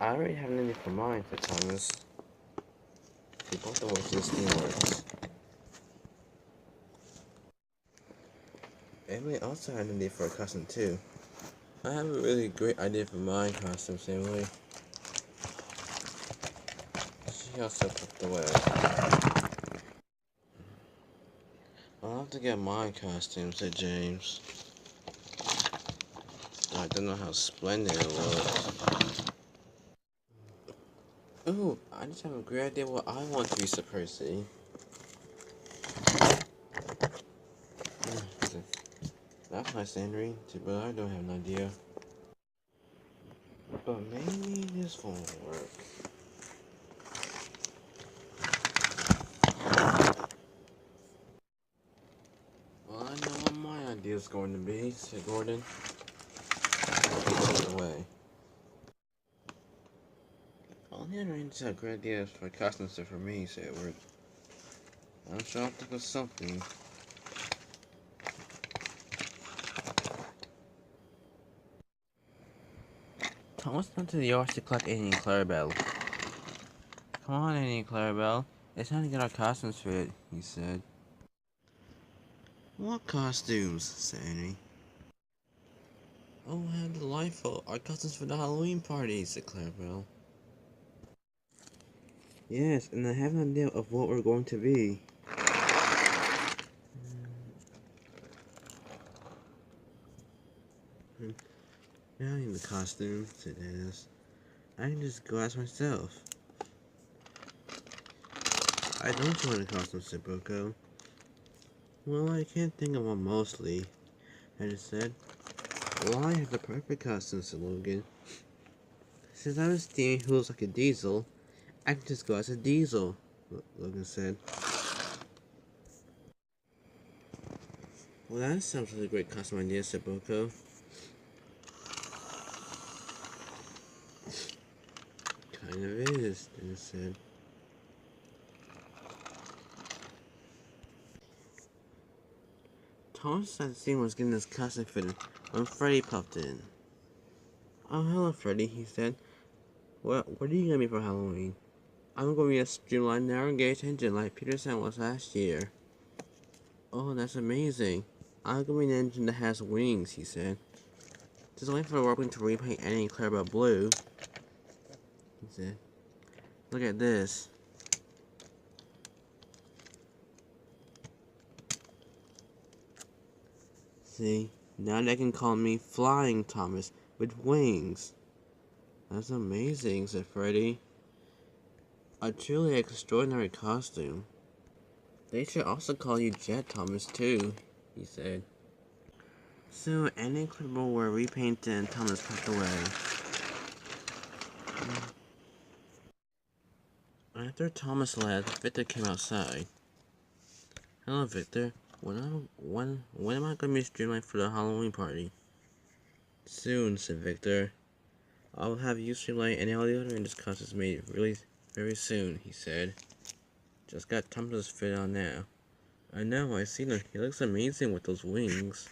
"I already have an idea for mine," said Thomas. We both know what this thing works. Emily also had an idea for a costume too. I have a really great idea for my costume, Emily. She also put away. I'll have to get my costume, said James. I don't know how splendid it looks. Ooh, I just have a great idea what I want to be, Sir Percy. That's nice, Henry, but I don't have an idea. But maybe this won't work. Well, I know what my idea is going to be, said Gordon. Away. Only Henry just had great ideas for costumes for me, said Edward. I'm sure I'll think of something. Thomas went to the yard to collect Annie and Clarabelle. Come on, Annie and Clarabelle. It's time to get our costumes fit, he said. What costumes? Said Annie. Oh, how delightful. Our costumes for the Halloween party, said Clarabelle. Yes, and I have an idea of what we're going to be. Now I need the costume, said Dennis. I can just go ask myself. I don't want a costume, said Boko. Well, I can't think of one mostly, Dennis said. Well, I have the perfect costume, said Logan. Since I was thinking who looks like a diesel, I can just go as a diesel, Logan said. Well, that sounds like a great costume idea, said Boko. Kind of is, Dennis said. Thomas had seen was getting his costume fitted when Freddy popped in. Oh, hello, Freddy, he said. What are you gonna be for Halloween? I'm gonna be a streamlined narrow gauge engine like Peter San was last year. Oh, that's amazing. I'm gonna be an engine that has wings, he said. Just wait for Robin to repaint Annie and Clarabelle blue, he said. Look at this. See, now they can call me Flying Thomas with wings. That's amazing, said Freddy. A truly extraordinary costume. They should also call you Jet Thomas too, he said. So Annie and Clarabelle were repainted and Thomas packed away. After Thomas left, Victor came outside. Hello, Victor. When am I gonna be streamlined for the Halloween party? Soon, said Victor. I'll have you streamline and all the other in this costumes made really very soon, he said. Just got Thomas's fit on now. I know, I've seen him. He looks amazing with those wings.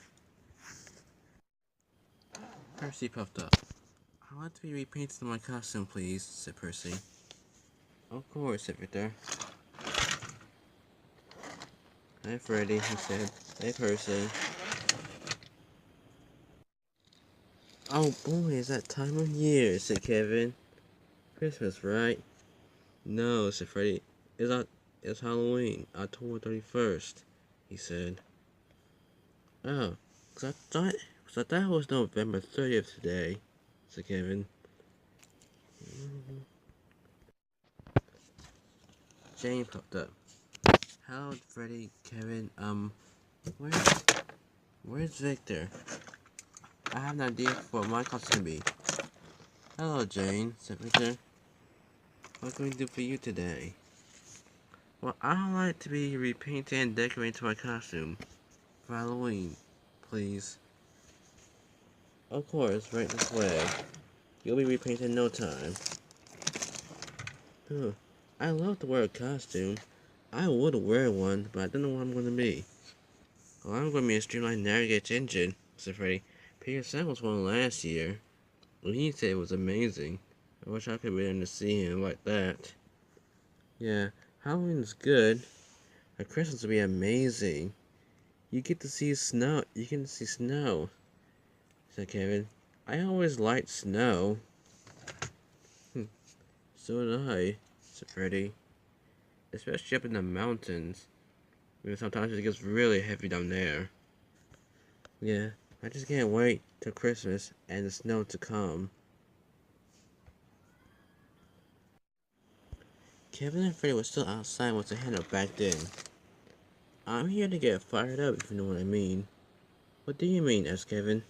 Percy puffed up. I'd like to be repainted in my costume, please, said Percy. Of course, said Victor. Hi, Freddy, he said. Hey, Percy. Oh boy, is that time of year, said Kevin. Christmas, right? No, said Freddy. It's Halloween, October 31st, he said. Oh, 'cause I thought it was November 30th today, said Kevin. Jane popped up. Hello, Freddy, Kevin, where's Victor? I have an idea for what my costume be. Hello, Jane, said Victor. What can we do for you today? Well, I'd like to be repainted and decorated to my costume for Halloween, please. Of course, right this way. You'll be repainted in no time. Huh. I love to wear a costume. I would wear one, but I don't know what I'm going to be. Well, I'm going to be a streamlined narrow-gauge engine, said Freddy. Peter San was one last year. Well, he said it was amazing. I wish I could be there to see him like that. Yeah, Halloween's good. A Christmas will be amazing. You get to see snow. You can see snow, said Kevin. I always liked snow. So did I, said Freddy. Especially up in the mountains. Because sometimes it gets really heavy down there. Yeah, I just can't wait till Christmas and the snow to come. Kevin and Freddy were still outside once the handout back then. I'm here to get fired up, if you know what I mean. What do you mean? Asked Kevin.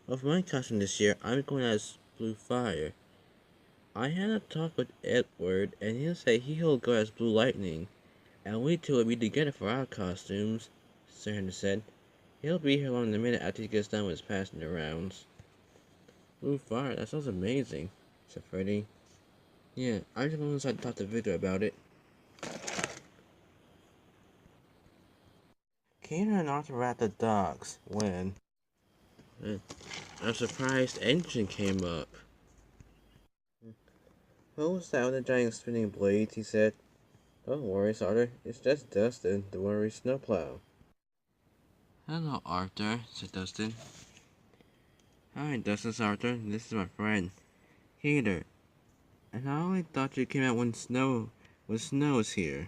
Well, for my costume this year, I'm going as Blue Fire. I had a talk with Edward, and he'll say he'll go as Blue Lightning, and we two will be together for our costumes, Sir Henry said. He'll be here along in a minute after he gets done with his passenger rounds. Blue Fire, that sounds amazing, said Freddy. Yeah, I just went inside to talk to Victor about it. Kaner and Arthur were at the docks when a surprised engine came up. Who was that with the giant spinning blades? He said. Don't worry, Arthur. It's just Dustin, the worry snowplow. Hello, Arthur, said Dustin. Hi, Dustin, Arthur. This is my friend, Peter. And I only thought you came out when snow is here.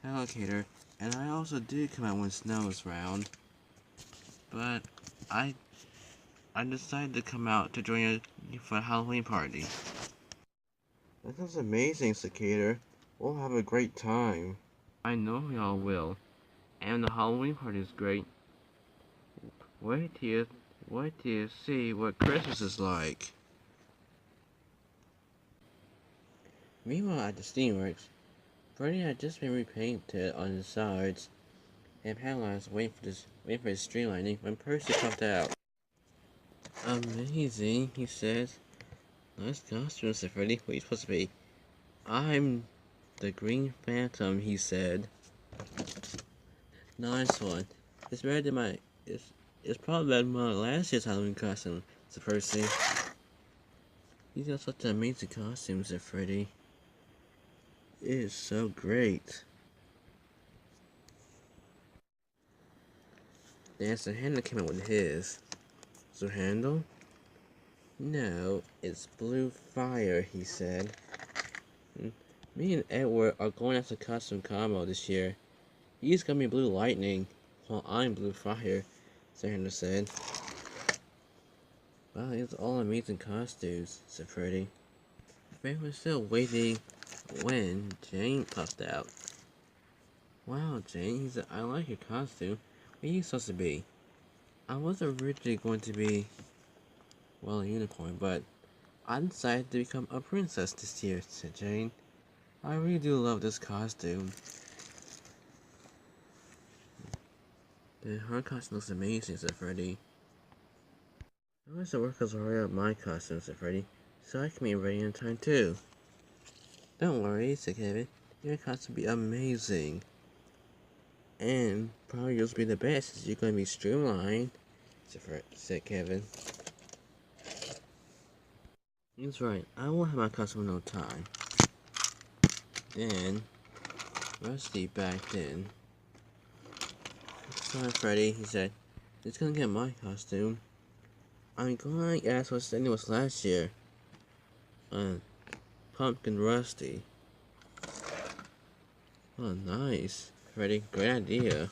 Hello, Cater. And I also do come out when snow is round. But I decided to come out to join you for a Halloween party. That sounds amazing, Cicator. We'll have a great time. I know we all will. And the Halloween party is great. Wait till you see what Christmas is like. Meanwhile, at the Steamworks, Freddy had just been repainted on his sides, and Paralyzed waiting for his streamlining when Percy popped out. Amazing, he says. Nice costume, said Freddy. What are you supposed to be? I'm the Green Phantom, he said. Nice one. It's better than my. It's probably better than my last year's Halloween costume, said Percy. He's got such an amazing costume, said Freddy. It is so great. Then Sir Handel came out with his. Sir Handel? No, it's Blue Fire, he said. Me and Edward are going as a custom combo this year. He's gonna be Blue Lightning, while I'm Blue Fire, Sir Handel said. Wow, these are all amazing costumes, said Freddy. Freddy was still waiting when Jane popped out. Wow, Jane, he said, I like your costume. What are you supposed to be? I was originally going to be, well, a unicorn, but I decided to become a princess this year, said Jane. I really do love this costume. Her costume looks amazing, said Freddy. I wish the workers were ready with my costume, said Freddy, so I can be ready in time too. Don't worry, said Kevin. Your costume will be amazing. And probably yours will be the best, since you're going to be streamlined, said Kevin. He's right, I won't have my costume in no time. Then, Rusty backed in. Sorry, Freddy, he said. It's gonna get my costume. I'm going to ask what Sandy was last year. Pumpkin Rusty. Oh, nice. Freddy, great idea.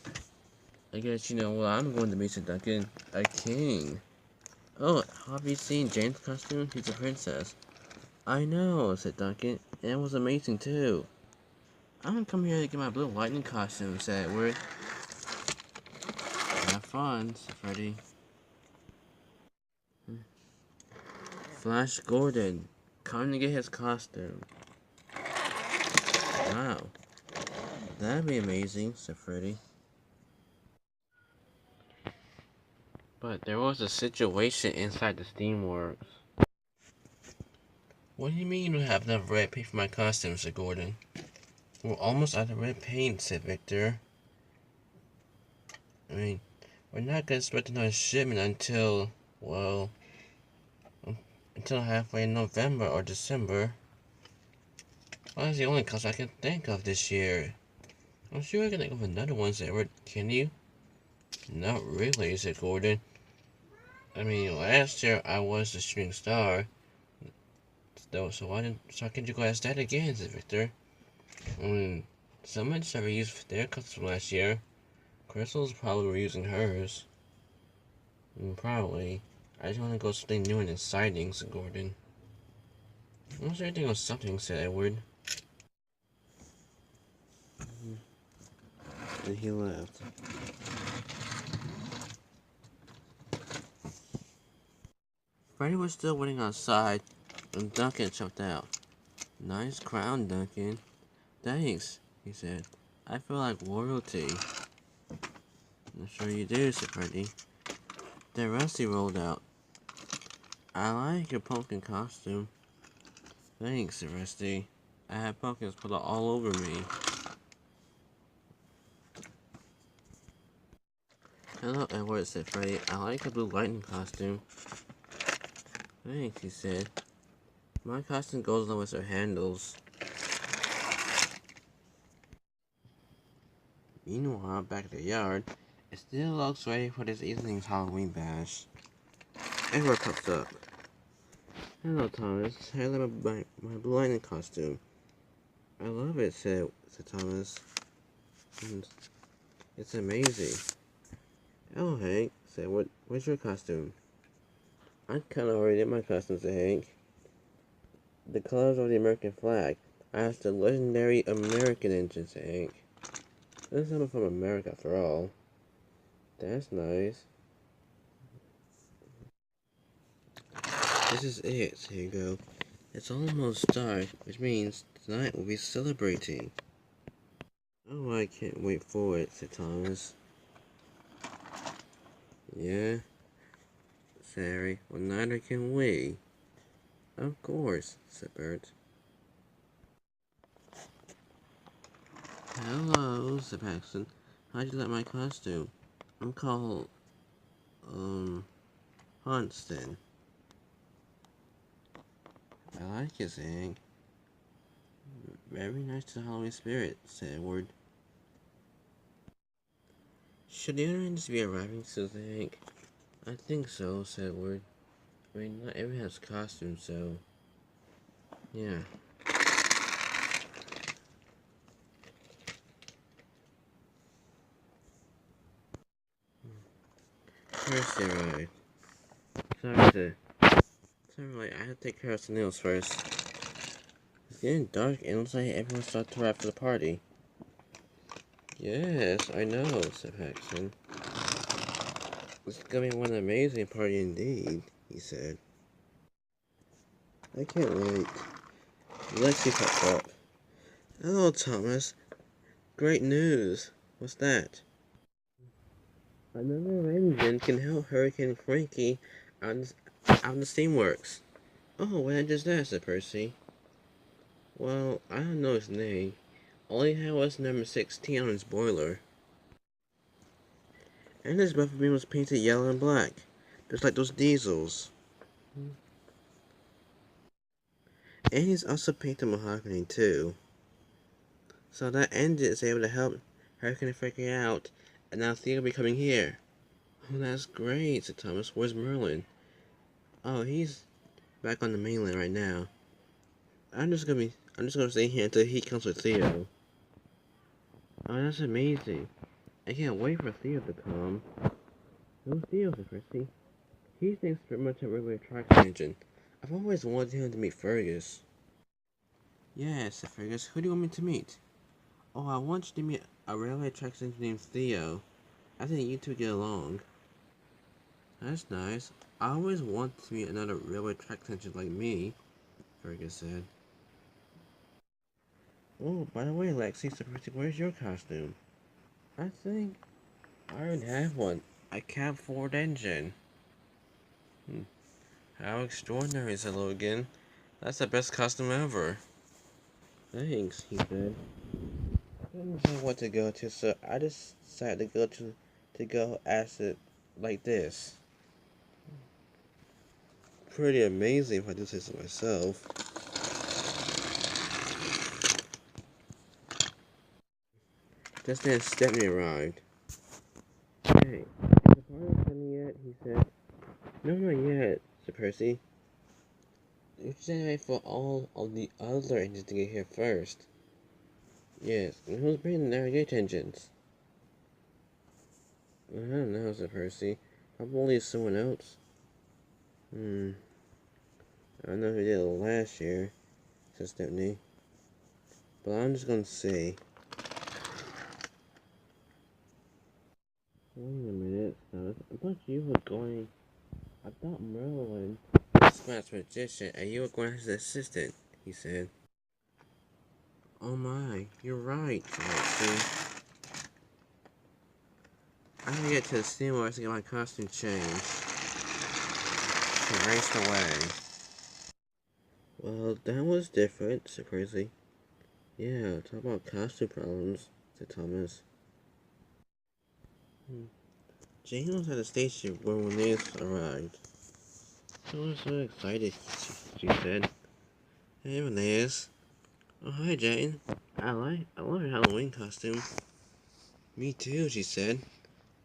I guess you know what I'm going to be, said Duncan. A king. Oh, have you seen Jane's costume? She's a princess. I know, said Duncan. And it was amazing, too. I'm gonna come here to get my Blue Lightning costume, said Edward. Have fun, said Freddy. Flash Gordon, come to get his costume. Wow. That'd be amazing, said Freddy. But there was a situation inside the Steamworks. What do you mean you don't have enough red paint for my costume, said Gordon. We're almost out of red paint, said Victor. I mean, we're not gonna expect another shipment until, well, until halfway in November or December. Well, that's the only costume I can think of this year. I'm sure I can think of another one, Edward. Can you? Not really, said Gordon. I mean, last year I was the shooting star. So why didn't so can't you go ask that again, said Victor. I mean, someone just never used their costume last year. Crystal's probably were using hers. Probably. I just want to go something new and exciting, said Gordon. I'm sure everything was something, said Edward. And he left. Freddy was still waiting outside when Duncan jumped out. Nice crown, Duncan. Thanks, he said. I feel like royalty. I'm sure you do, said Freddy. Then Rusty rolled out. I like your pumpkin costume. Thanks, said Rusty. I had pumpkins put all over me. Hello, Edward, said Freddy. I like the blue lightning costume. Thanks, he said. My costume goes along with her handles. Meanwhile, back at the yard, it still looks ready for this evening's Halloween bash. Edward pops up. Hello, Thomas. I love my blue lightning costume. I love it, said Thomas. It's amazing. Oh, Hank, said, what's your costume? I kinda already did my costume, said Hank. The colors of the American flag. I asked the legendary American engine, said Hank. This is something from America, after all. That's nice. This is it, here you go. It's almost dark, which means tonight we'll be celebrating. Oh, I can't wait for it, said Thomas. Yeah, said Harry. Well, neither can we. Of course, said Bert. Hello, said Paxton. How'd you like my costume? I'm called, Hunston. I like it, Hank. Very nice to the Halloween spirit, said Edward. Should the other ends be arriving soon, Hank? I think so, said Edward. I mean, not everyone has costumes, so... yeah. First they arrived. Sorry, I have to take care of some nails first. It's getting dark and it looks like everyone started to wrap for the party. Yes, I know, said Paxton. It's gonna be one amazing party indeed, he said. I can't wait. Lexi popped up. Hello, Thomas. Great news. What's that? Another engine can help Hurricane Frankie out the steamworks. Oh, what is that? Said Percy. Well, I don't know his name. All he had was number 16 on his boiler. And his buffer beam was painted yellow and black, just like those diesels. And he's also painted mahogany too. So that engine is able to help Hurricane Frankie out, and now Theo will be coming here. Oh, that's great, said Thomas. Where's Merlin? Oh, he's back on the mainland right now. I'm just gonna stay here until he comes with Theo. Oh, that's amazing. I can't wait for Theo to come. Who's Theo, said Christy? He thinks pretty much a railway tracks engine. I've always wanted him to meet Fergus. Yes, said Fergus. Who do you want me to meet? Oh, I want you to meet a railway tracks engine named Theo. I think you two get along. That's nice. I always wanted to meet another railway tracks engine like me, Fergus said. Oh, by the way, Lexi, so where's your costume? I think I already have one. A cab Ford engine. How extraordinary, said Logan. That's the best costume ever. Thanks, he said. I didn't know what to go to, so I just decided to go ask it like this. Pretty amazing if I do say so myself. Just then Stephanie arrived. Hey, is the party coming yet? He said. No, not yet, said Percy. We should wait for all of the other engines to get here first. Yes, and who's bringing the navigation engines? I don't know, said Percy. Probably someone else. I don't know who did it last year, said Stephanie. But I'm just gonna say. Wait a minute, I thought you were going. I thought Merlin was Scott's magician and you were going as his assistant, he said. Oh my, you're right, Alexi. I gotta get to the steamboat to get my costume changed. He raced away. Well, that was different, said Percy. Yeah, talk about costume problems, said Thomas. Jane was at the station when Linnaeus arrived. She was so excited, she said. Hey, Linnaeus. Oh, hi, Jane. I love your Halloween costume. Me too, she said.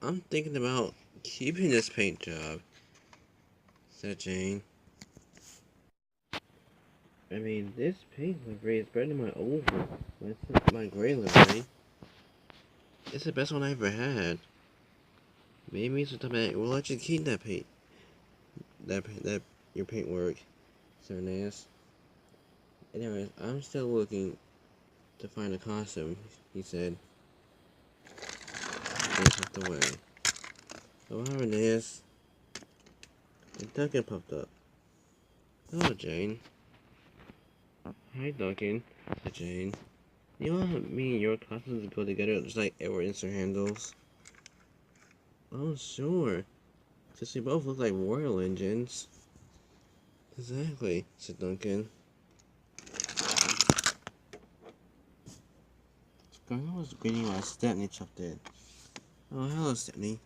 I'm thinking about keeping this paint job, said Jane. I mean, this paint livery is better than my old one. My gray livery. It's the best one I ever had. Maybe sometime we'll let you keep that paint. That your paint work, said Linnaeus. Anyways, I'm still looking to find a costume, he said. They popped away. Oh, hi, Linnaeus. And Duncan popped up. Hello, Jane. Hi, Duncan, said Jane. You want me and your costumes to go together just like Edward Instant handles? Oh, sure. Since we both look like royal engines. Exactly, said Duncan. Scarlet was greeting while Stepney chucked in. Oh, hello, Stepney.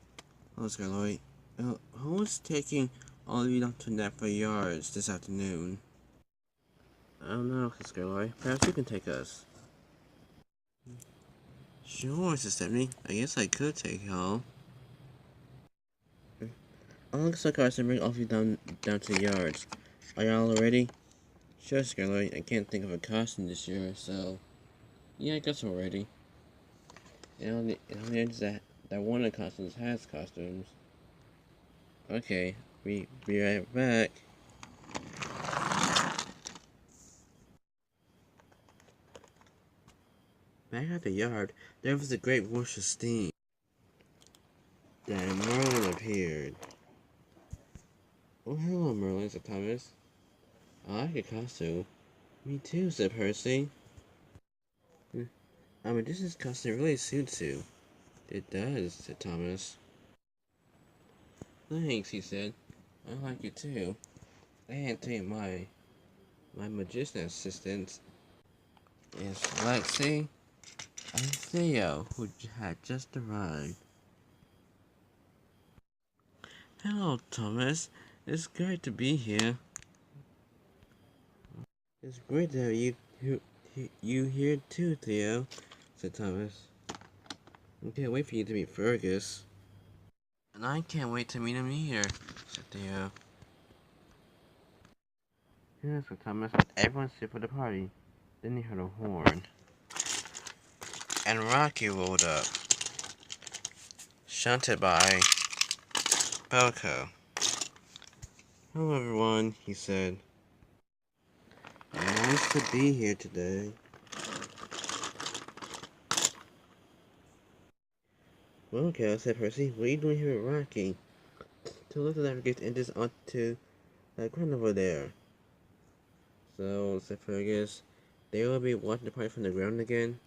Hello, Scarlet. Who was taking all of you down to Napa Yards this afternoon? I don't know, Scarlet. Perhaps you can take us. Sure, said Stepney. I guess I could take y'all. I'll look so cars and bring all of you down to the yards. Are y'all ready? Sure, Scarlet. I can't think of a costume this year, so yeah, I guess we're ready. And only that one of the costumes has costumes. Okay, be right back. Back at the yard, there was a great rush of steam. Then Merlin appeared. Oh, hello, Merlin, said Thomas. I like your costume. Me too, said Percy. I mean, this costume really suits you. It does, said Thomas. Thanks, he said. I like it too. And to my magician assistants is Lexi and Theo, who had just arrived. Hello, Thomas. It's great to be here. It's great to have you here too, Theo, said Thomas. I can't wait for you to meet Fergus. And I can't wait to meet him either, said Theo. Yes, said Thomas. Everyone sit for the party. Then he heard a horn. And Rocky rolled up, shunted by Belko. Hello, everyone, he said. Nice to be here today. Well, okay, said Percy. What are you doing here with Rocky? To let the navigate engines onto that ground over there. So, said Fergus, they will be watching the party from the ground again?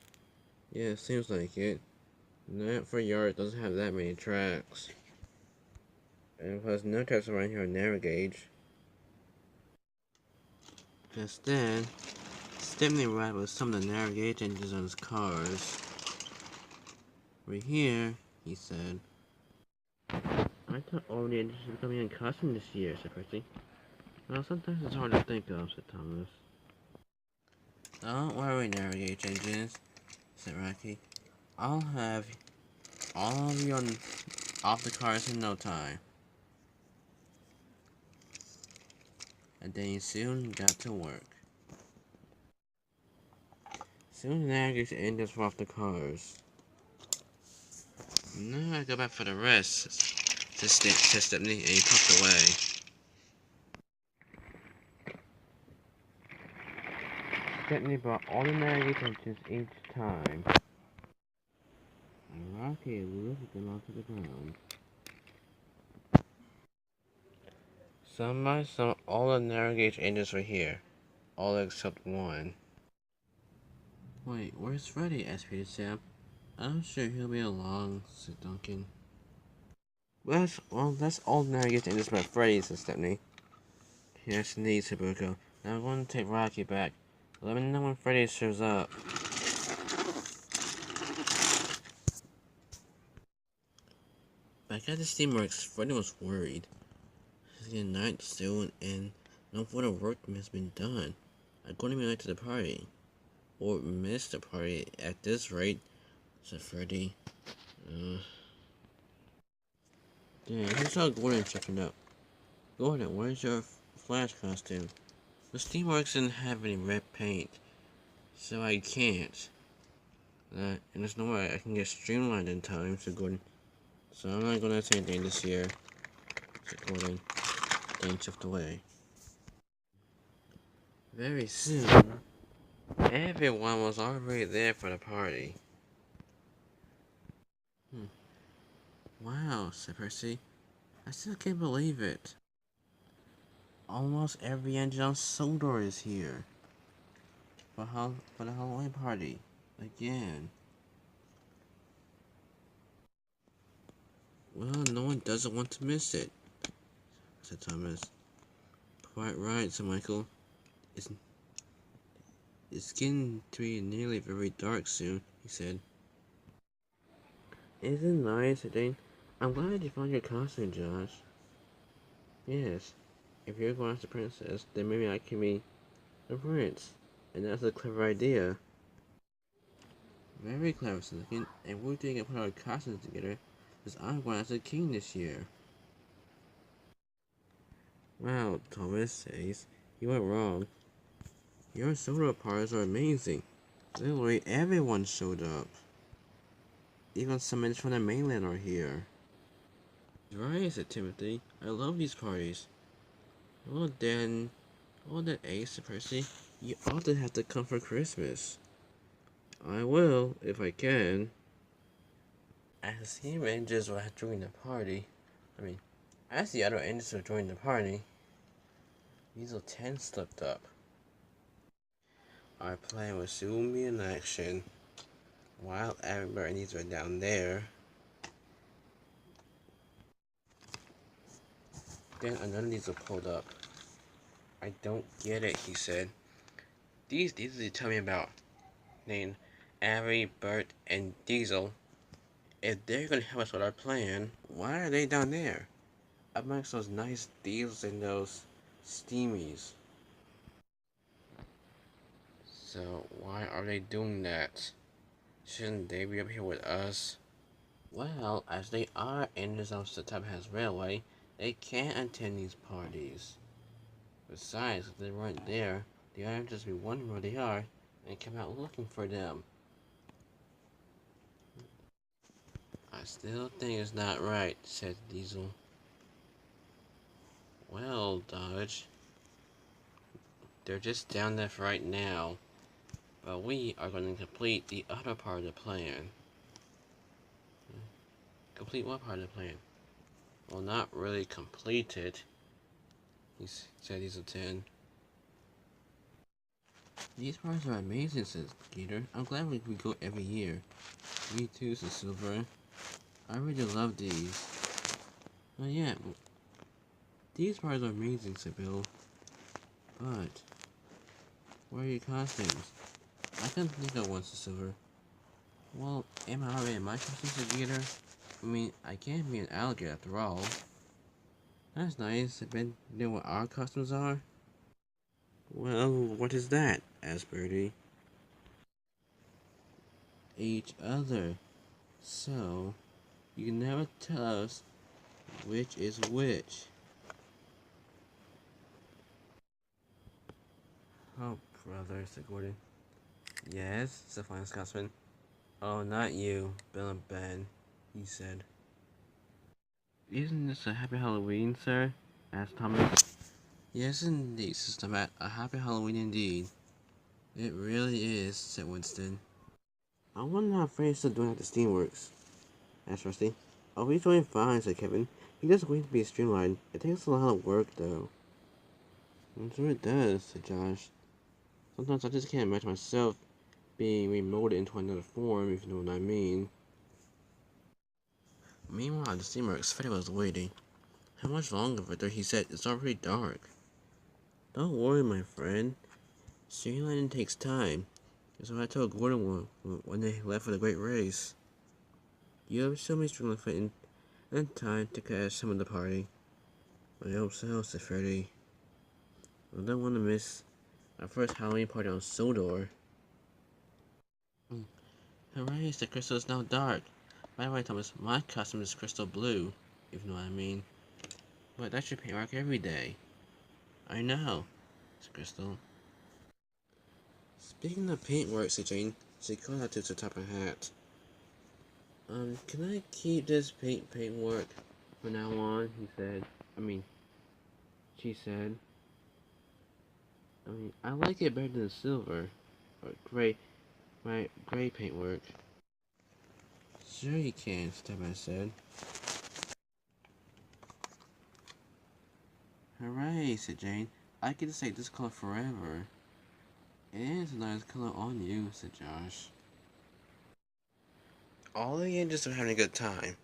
Yeah, seems like it. Not for yard doesn't have that many tracks. And plus, no tracks around here are narrow gauge. Just then, Stepney arrived with some of the narrow gauge engines on his cars. We're here, he said. I thought all the engines were coming in custom this year, said Percy. Well, sometimes it's hard to think of, said Thomas. Don't worry, narrow gauge engines, said Rocky. I'll have all of you on off the cars in no time. And then you soon got to work. Soon the navigator engines were off the cars. Now I go back for the rest, said Stephanie, and he puffed away. Stephanie brought all the navigator engines each time. And Rocky lifted them onto the ground. Some by some, all the narrow gauge engines were here. All except one. Wait, where's Freddy? Asked Peter Sam. I'm sure he'll be along, said Duncan. Well, that's all the narrow gauge engines but Freddy, said Stephanie. Yes, indeed, said Buko. Now I'm going to take Rocky back. Let me know when Freddy shows up. Back at the Steamworks, Freddy was worried. It's getting night soon, and no further work has been done. I'm going to be late to the party. Or miss the party at this rate, said Freddy. Yeah, he saw Gordon checking up. Gordon, where's your Flash costume? The Steamworks didn't have any red paint, so I can't. And there's no way I can get streamlined in time, said Gordon. So I'm not gonna say anything this year, said Gordon. Then shift away. Very soon, everyone was already there for the party. Wow, said Percy. I still can't believe it. Almost every engine on Sodor is here. For the Halloween party. Again. Well, no one doesn't want to miss it, said Thomas. Quite right, said Michael. It's getting to be nearly very dark soon, he said. Isn't it nice, said Dane. I'm glad you found your costume, Josh. Yes. If you're going as the princess, then maybe I can be the prince. And that's a clever idea. Very clever, said Lincoln. And we're going to put our costumes together, because I'm going as the king this year. Wow, Thomas says. You went wrong. Your soda parties are amazing. Literally everyone showed up. Even some men from the mainland are here. Right, said Timothy. I love these parties. Well then, Ace, said Percy, you ought to have to come for Christmas. I will, if I can. As the Rangers were joining the party, as the other Rangers were joining the party, Weasel 10 slipped up. Our plan will soon be in action. While everybody were down there, then another Diesel pulled up. I don't get it, he said. These Diesels you tell me about, named Avery, Bert, and Diesel, if they're gonna help us with our plan, why are they down there? Amongst those nice Diesels and those Steamies. So why are they doing that? Shouldn't they be up here with us? Well, as they are engines of the Tapahas Railway, they can't attend these parties. Besides, if they weren't there, the others just be wondering where they are and come out looking for them. I still think it's not right, said Diesel. Well, Dodge, they're just down there for right now, but we are going to complete the other part of the plan. Complete what part of the plan? Well, not really complete it, said Diesel 10. These parts are amazing, said Peter. I'm glad we go every year. Me too, said Silver. I really love these. Oh yeah, these parts are amazing, said Bill. But where are your costumes? I couldn't think of one, said Silver. Well, am I already in my costume, said Peter? I can't be an alligator after all. That's nice. Ben, you know what our costumes are? Well, what is that? Asked Birdie. each other. So, you can never tell us which is which. Oh, brother, said Gordon. Yes, said Flying Scotsman. Oh, not you, Bill and Ben, he said. Isn't this a happy Halloween, sir? Asked Thomas. Yes, indeed, Sister Matt. A happy Halloween indeed. It really is, said Winston. I wonder how Freddy's still doing at the Steamworks, asked Rusty. Oh, he's doing fine, said Kevin. He just waiting to be streamlined. It takes a lot of work, though. I'm sure it does, said Josh. Sometimes I just can't imagine myself being remolded into another form, if you know what I mean. Meanwhile, at the Steamworks, Freddy was waiting. How much longer, Victor? He said. It's already dark. Don't worry, my friend. Streamlining takes time. That's what I told Gordon when they left for the Great Race. You have shown me streamlining in time to catch some of the party. I hope so, said Freddy. I don't want to miss our first Halloween party on Sodor. Hooray, the crystal is now dark. By the way, Thomas, my costume is crystal blue, if you know what I mean. But that's your paintwork every day. I know, said Crystal. Speaking of paintwork, said Jane, she called out to the top of her hat. Can I keep this paintwork from now on? He said. She said. I like it better than silver, or gray, my gray paintwork. Sure you can, Stephen said. Hooray, said Jane. I get to say this color forever. It is a nice color on you, said Josh. All the angels were having a good time,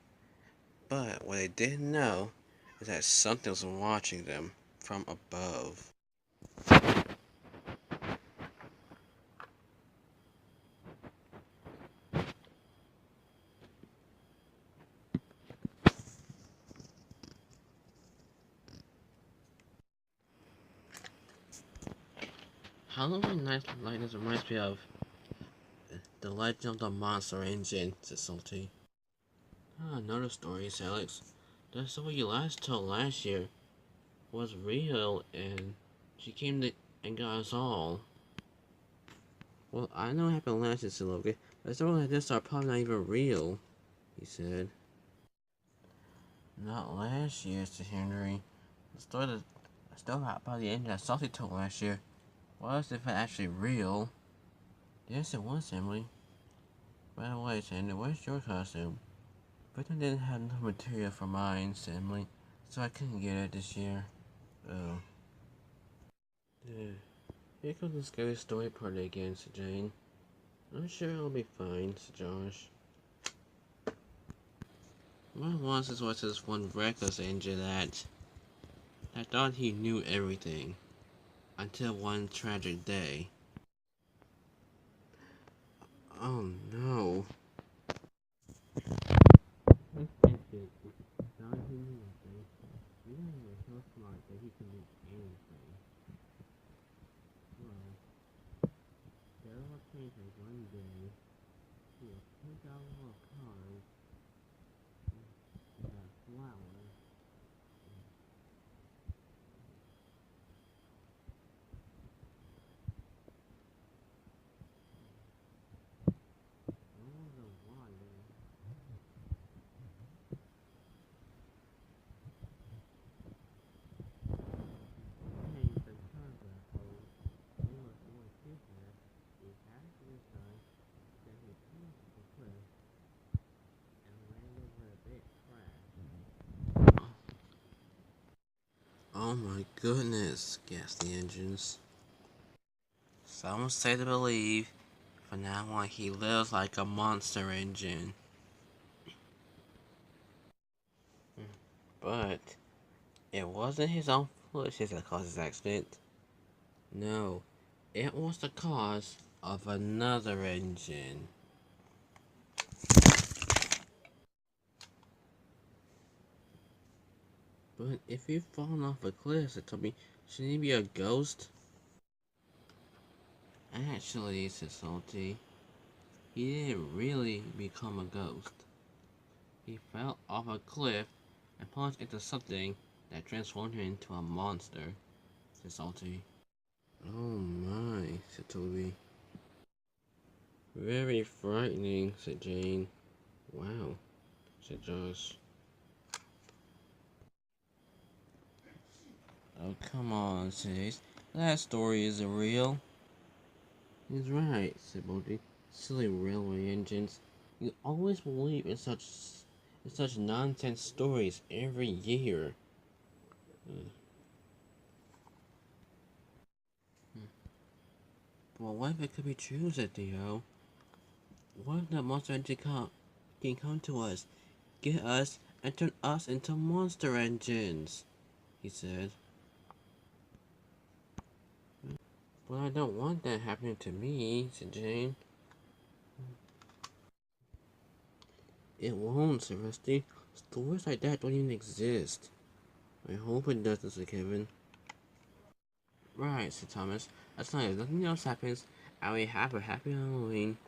but what they didn't know is that something was watching them from above. Halloween Night Lightness reminds me of the Legend of the Monster Engine, said Salty. Another story, said Alex. The story you last told last year was real, and she came to and got us all. Well, I know it happened last year, said Logan, but stories like this are probably not even real, he said. Not last year, said Henry. The story about the engine that Salty told last year was if it actually real. Yes, it was, Emily. By the way, Sandy, where's your costume? But I didn't have enough material for mine, said Emily, so I couldn't get it this year. Oh. Here comes the scary story party again, said Jane. I'm sure it'll be fine, said Josh. What was this one reckless engine that thought he knew everything until one tragic day. Oh no. This engine thought he knew everything. You know he was so smart that he could do anything. Well, there was a painter one day who was picked out of cars and had flowers. Oh my goodness, gasped the engines. Some say to believe, from now on he lives like a monster engine. But it wasn't his own foolishness that caused this accident. No, it was the cause of another engine. But if you've fallen off a cliff, said Toby, shouldn't he be a ghost? Actually, said Salty, he didn't really become a ghost. He fell off a cliff and plunged into something that transformed him into a monster, said Salty. Oh my, said Toby. Very frightening, said Jane. Wow, said Josh. Oh, come on, Chase. That story isn't real. He's right, said Bodie. Silly railway engines. You always believe in such nonsense stories every year. Well, what if it could be true, said Theo? What if that monster engine can come to us, get us, and turn us into monster engines? He said. But I don't want that happening to me, said Jane. It won't, said Rusty. Stories like that don't even exist. I hope it doesn't, said Kevin. Right, said Thomas. As long as nothing else happens, and we have a happy Halloween,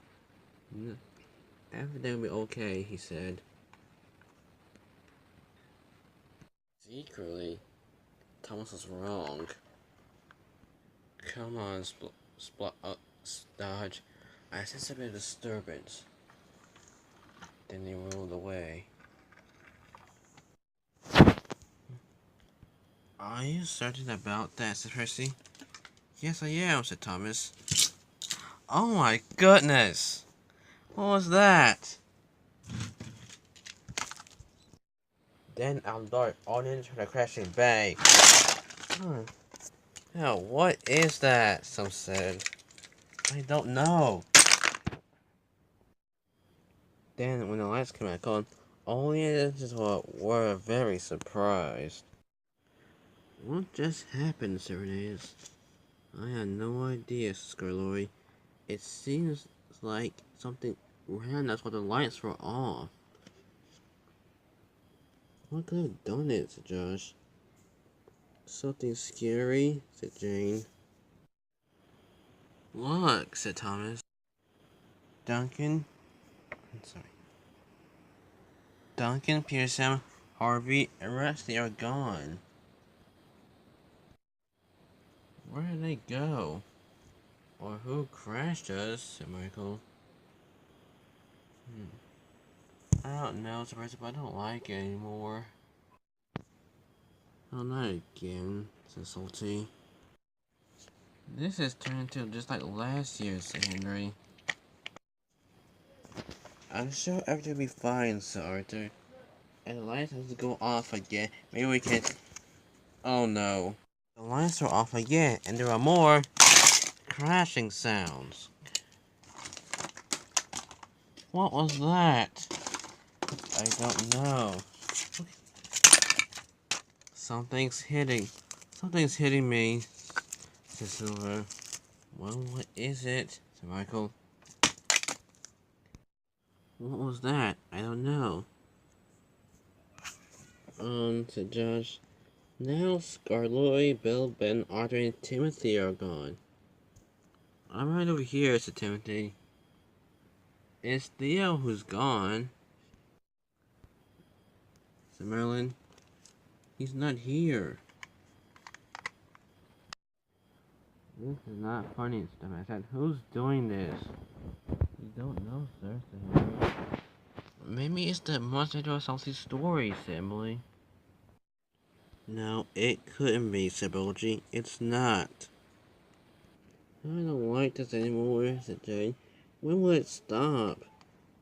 everything will be okay, he said. Secretly, Thomas was wrong. Come on, Dodge. I sense a bit of disturbance. Then he rolled away. Are you certain about that, said Percy? Yes, I am, said Thomas. Oh my goodness! What was that? Then I'll dart on into the crashing bang. Oh, what is that? Some said. I don't know. Then, when the lights came back on, all the engines were very surprised. What just happened, Serenades? I had no idea, Scarlory. It seems like something ran us while the lights were off. What could have done it, said Josh. Something scary, said Jane. Look, said Thomas. Duncan, Pearson, Harvey, and Rusty are gone. Where did they go? Or who crashed us? Said Michael. I don't know, but I don't like it anymore. Oh, not again, said Salty. This has turned into just like last year, said Henry. I'm sure everything will be fine, said Arthur. And the lights have to go off again. Maybe we can... Oh no. The lights are off again, and there are more crashing sounds. What was that? I don't know. Something's hitting me, said Silver. Well, what is it? Said Michael. What was that? I don't know. Said Josh. Now Scarloy, Bill, Ben, Arthur, and Timothy are gone. I'm right over here, said Timothy. It's Theo who's gone, said Merlin. He's not here. This is not funny, said I said. Who's doing this? You don't know, sir, said Henry. Maybe it's the monster to Salty story, said Emily. No, it couldn't be, said Bulgy. It's not. I don't like this anymore, said Jane. When will it stop?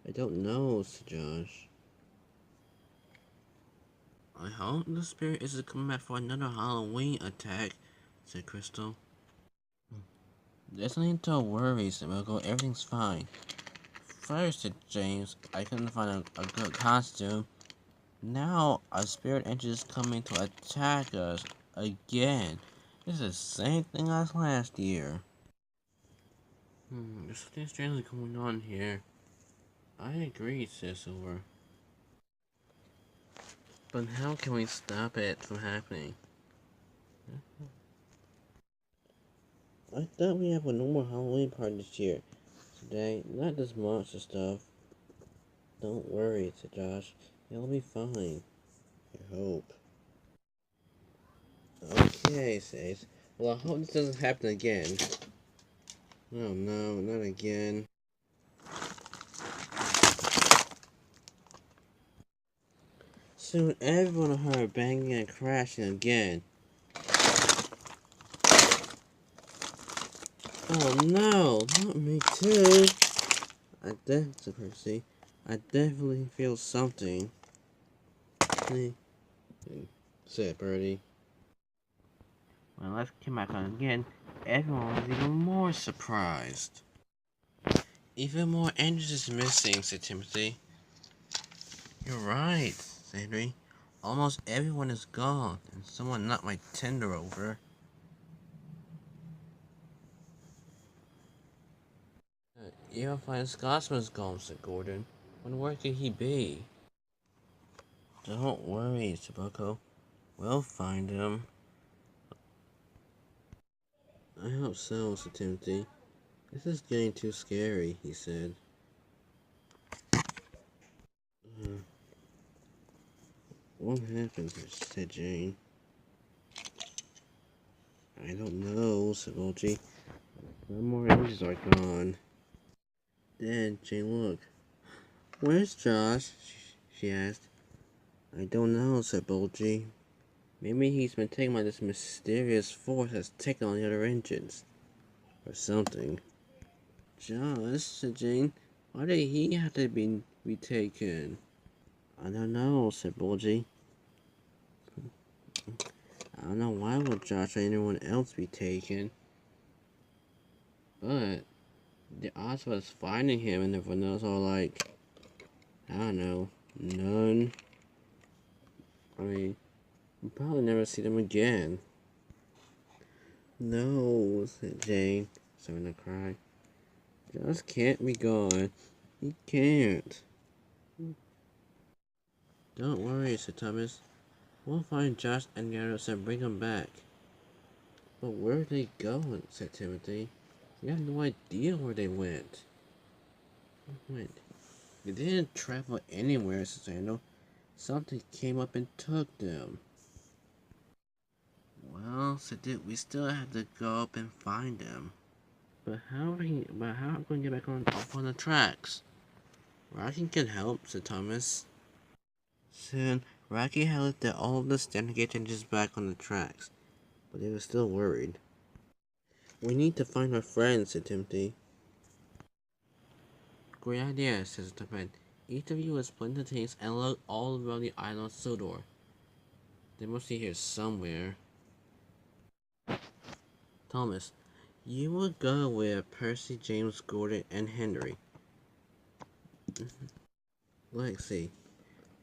I don't know, said Josh. I hope the spirit isn't coming back for another Halloween attack, said Crystal. There's nothing to worry, said Miracle. Everything's fine. First, said James, I couldn't find a good costume. Now, a spirit engine is coming to attack us again. It's the same thing as last year. There's something strangely going on here. I agree, said Silver. But how can we stop it from happening? I thought we have a normal Halloween party this year. today. Not this monster stuff. Don't worry, said Josh. It'll be fine. I hope. Okay, says. Well, I hope this doesn't happen again. Oh no, not again. Soon everyone heard banging and crashing again. Oh no, not me too. I definitely feel something. Said Birdie. When lights came back on again, everyone was even more surprised. Even more engines is missing, said Timothy. You're right, said Henry. Almost everyone is gone, and someone knocked my tender over. Even Flying Scotsman's gone, said Gordon. Where could he be? Don't worry, said Bucko. We'll find him. I hope so, said Timothy. This is getting too scary, he said. What happened? Said Jane. I don't know, said Bulgy. No more engines are gone. Dad, Jane, look. Where's Josh? She asked. I don't know, said Bulgy. Maybe he's been taken by this mysterious force that's taken on the other engines. Or something. Josh, said Jane. Why did he have to be taken? I don't know, said Bulgy. I don't know why would Josh or anyone else be taken. But the odds of us finding him and everyone else are like, I don't know, none. I mean, we'll probably never see them again. No, said Jane, starting to cry. Josh can't be gone. He can't. Don't worry, said Thomas. We'll find Josh and the others and bring them back. But where are they going? Said Timothy. We have no idea where they went. Wait, they didn't travel anywhere, said Randall. Something came up and took them. Well, said Dick, we still have to go up and find them. But how are we going to get back off on the tracks? Rocky can help, said Thomas. Soon, Rocky had lifted all of the standard gauge engines back on the tracks, but they were still worried. We need to find our friends, said Timothy. Great idea, says the man. Each of you will split into teams and look all around the island of Sodor. They must be here somewhere. Thomas, you will go with Percy, James, Gordon, and Henry. Lexi,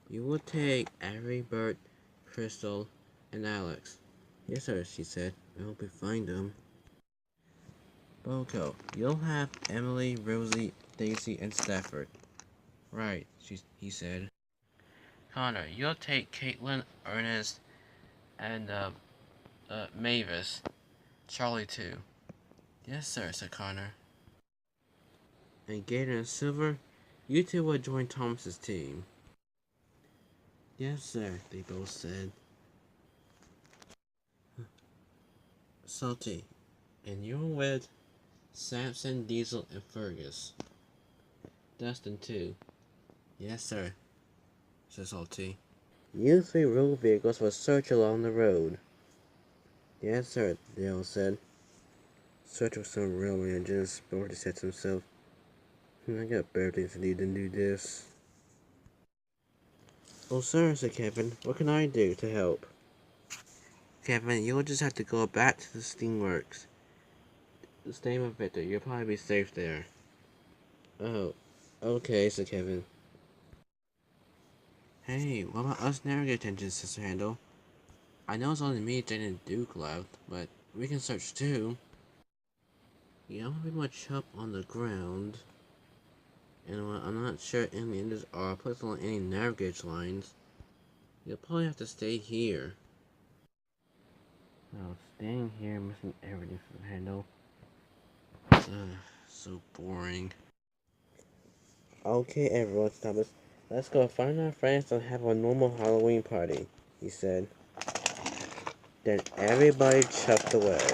you will take Avery, Bert, Crystal, and Alex. Yes, sir, she said. I hope we find them. Boko, you'll have Emily, Rosie, Daisy, and Stafford. Right, he said. Connor, you'll take Caitlin, Ernest, and Mavis. Charlie too. Yes, sir, said Connor. And Gator and Silver, you two will join Thomas's team. Yes, sir, they both said. Salty, and you're with Samson, Diesel, and Fergus. Dustin too. Yes, sir, said Salty. You three road vehicles will search along the road. Yes, sir, Dale said. Search for some railway engines, Bertie said to himself. I got better things to do than do this. Oh, sir, said Kevin. What can I do to help? Kevin, you'll just have to go back to the steamworks. Stay with Victor. You'll probably be safe there. Oh, okay, said Kevin. Hey, what about us navigate engines, Sister Handle? I know it's only me, Jane, and Duke left, but we can search too. You don't have much help on the ground. And I'm not sure any engines are placed on any navigate lines. You'll probably have to stay here. Well, staying here, missing everything from the handle. So boring. Okay, everyone, Thomas. Let's go find our friends and have a normal Halloween party, he said. Then everybody chucked away.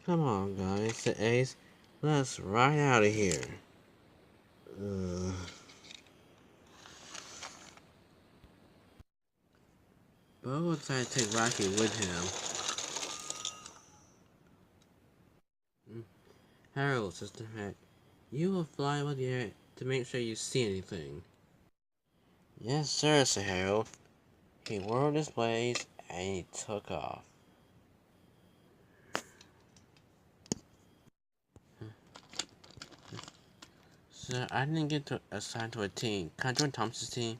Come on, guys, said Ace. Let's ride out of here. Ugh. Bo decided to take Rocky with him. Harold, Sister Hat, you will fly over the air to make sure you see anything. Yes, sir, said Harold. He whirled his blades and he took off. Sir, I didn't get assigned to a team. Can I join Thompson's team?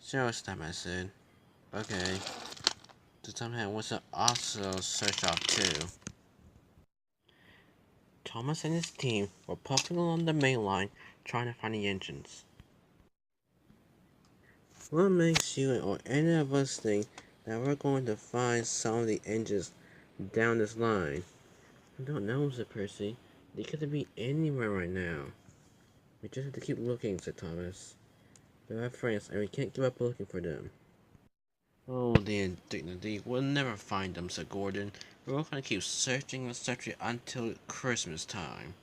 Sure, I said. Okay. So Tom Hand wants to also search off too. Thomas and his team were puffing along the main line, trying to find the engines. What makes you or any of us think that we're going to find some of the engines down this line? I don't know, said Percy. They could be anywhere right now. We just have to keep looking, said Thomas. They're our friends, and we can't give up looking for them. Oh, the indignity. We'll never find them, said Gordon. We're all gonna keep searching and searching until Christmas time.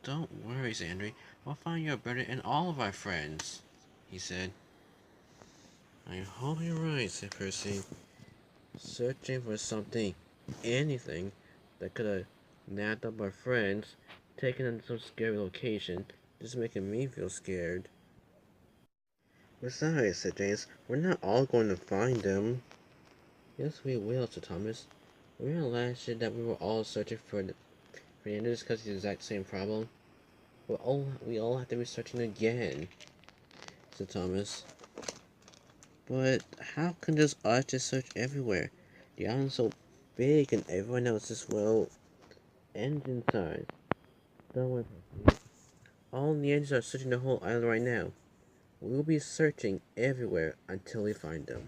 Don't worry, said Henry. We'll find your brother and all of our friends, he said. I hope you're right, said Percy. Searching for something, anything, that could have nabbed up our friends, taken them to some scary location, just making me feel scared. Besides, said James, we're not all going to find them. Yes, we will, said Thomas. Remember last year that we were all searching for the answers because of the exact same problem? We all have to be searching again, said Thomas. But how can just us just search everywhere? The island's so big and everyone else is engine size. Don't worry, Percy. All the engines are searching the whole island right now. We will be searching everywhere until we find them.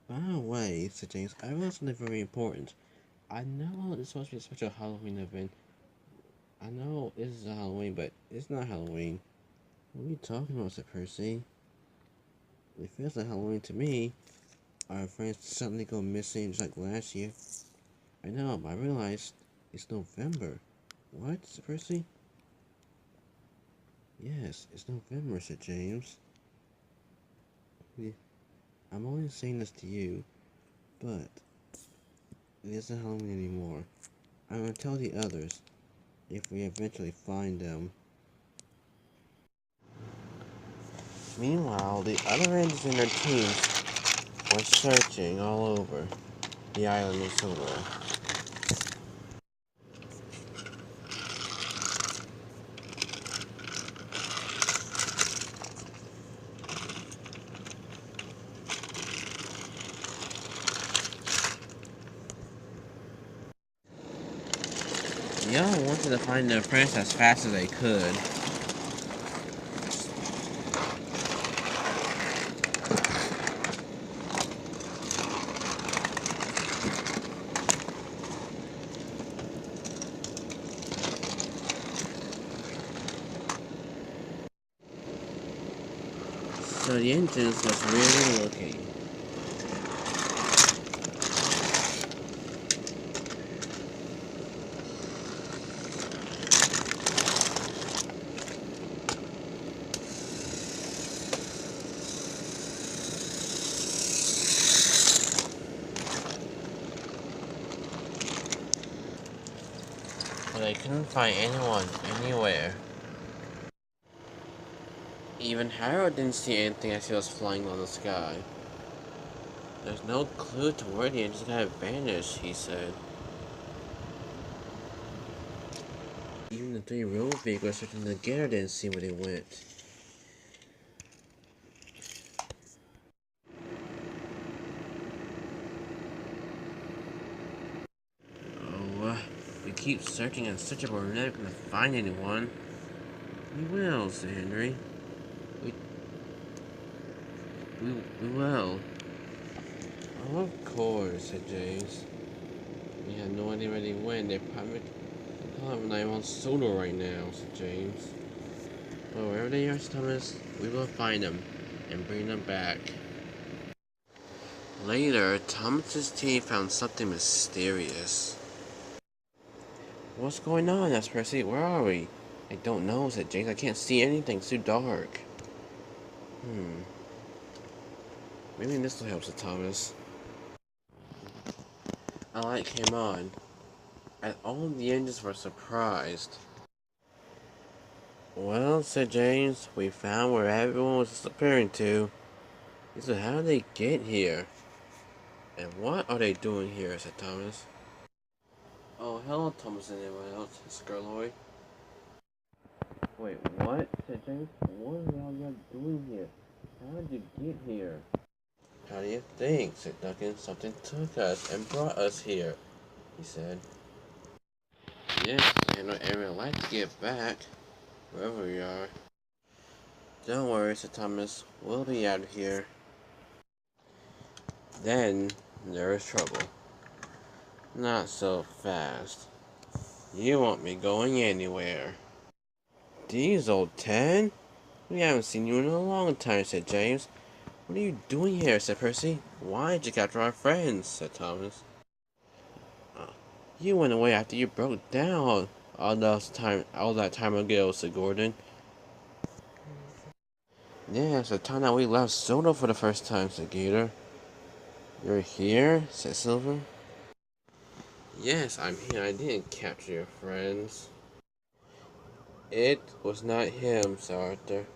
By the way, said James, I realized something very important. I know it's supposed to be a special Halloween event. I know this is Halloween, but it's not Halloween. What are you talking about, said Percy? It feels like Halloween to me. Our friends suddenly go missing just like last year. I know, but I realized it's November. What, said Percy? Yes, it's November, said James. I'm only saying this to you, but it isn't Halloween anymore. I'm gonna tell the others if we eventually find them. Meanwhile, the other engines in their teams were searching all over the island of Silver. Y'all wanted to find their friends as fast as they could. So the engines was really looking. But they couldn't find anyone anywhere. Even Harold didn't see anything as he was flying on the sky. There's no clue to where the engine guy vanished, he said. Even the three road vehicles searching together didn't see where they went. Oh, we keep searching and searching, but we're never gonna find anyone. We will, said Henry. We, we will. Oh, of course, said James. We have no idea where they went. They're probably not even on Solar right now, said James. Well, wherever they are, Thomas, we will find them and bring them back. Later, Thomas's team found something mysterious. What's going on? Asked Percy. Where are we? I don't know, said James. I can't see anything. It's too dark. Maybe this will help, said Thomas. A light came on, and all the engines were surprised. Well, said James, we found where everyone was disappearing to. So how did they get here? And what are they doing here? Said Thomas. Oh, hello, Thomas and anyone else, Scarloy. Wait, what? Said James. What are y'all doing here? How did you get here? How do you think? Said Duncan. Something took us and brought us here, he said. Yes, and I'd like to get back, wherever we are. Don't worry, said Thomas. We'll be out of here. Then there is trouble. Not so fast. You won't be going anywhere. Diesel 10? We haven't seen you in a long time, said James. What are you doing here? Said Percy. Why did you capture our friends? Said Thomas. You went away after you broke down all that time ago, said Gordon. Yeah, it's the time that we left Soda for the first time, said Gator. You're here? Said Silver. Yes, I'm here. I didn't capture your friends. It was not him, said Arthur.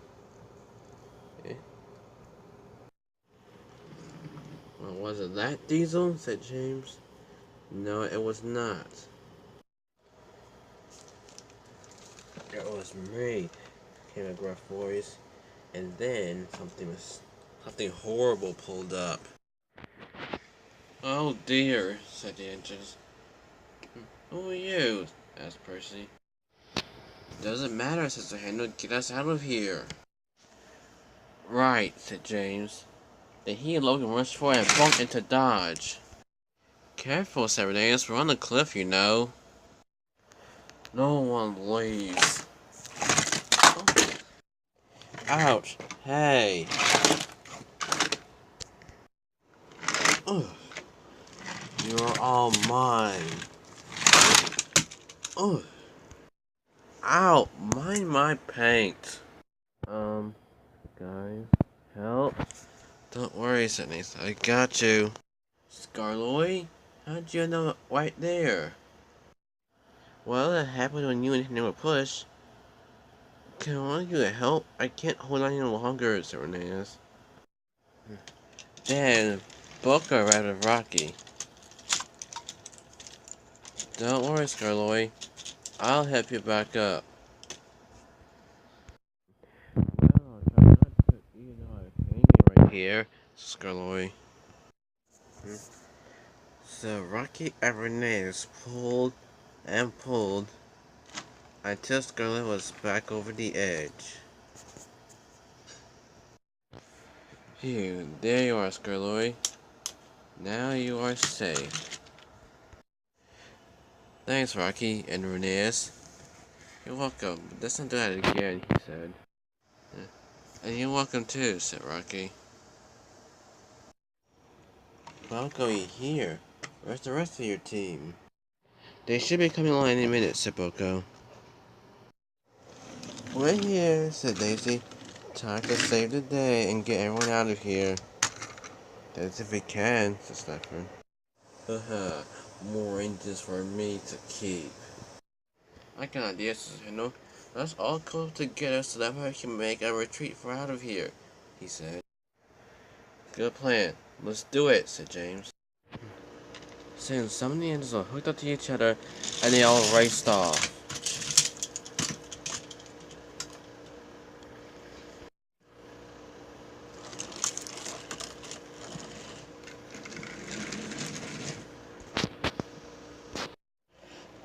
Well, was it that Diesel? Said James. No, it was not. It was me, came a gruff voice, and then something horrible pulled up. Oh dear, said the engines. Who are you? Asked Percy. Doesn't matter, said Sir Henry. Get us out of here. Right, said James. Then he and Logan rushed forward and bumped into Dodge. Careful, said Reneus. We're on the cliff, you know. No one leaves. Oh. Ouch. Hey. Ugh. You're all mine. Ugh. Ow. Mind my paint. Guys. Help. Don't worry, said Nathan. I got you. Scarloy? How'd you know right there? Well, that happened when you and Henry were pushed. Can I want you to help? I can't hold on any longer, said Reneus. Then, both are rather rocky. Don't worry, Scarloy. I'll help you back up. Well, try not to put you hanging right here, Scarloy. So Rocky and Reneus pulled and pulled until Scarlet was back over the edge. Phew, there you are, Scarloy. Now you are safe. Thanks, Rocky and Reneus. You're welcome. Let's not do that again, he said. And you're welcome too, said Rocky. Welcome here. Where's the rest of your team? They should be coming along any minute, said Boko. We're here, said Daisy. Time to save the day and get everyone out of here. That's if we can, said Stafford. Haha, more engines for me to keep. I got an idea, said Hendo. Let's all go together so that we can make a retreat for out of here, he said. Good plan. Let's do it, said James. Soon, some of the engines were hooked up to each other, and they all raced off.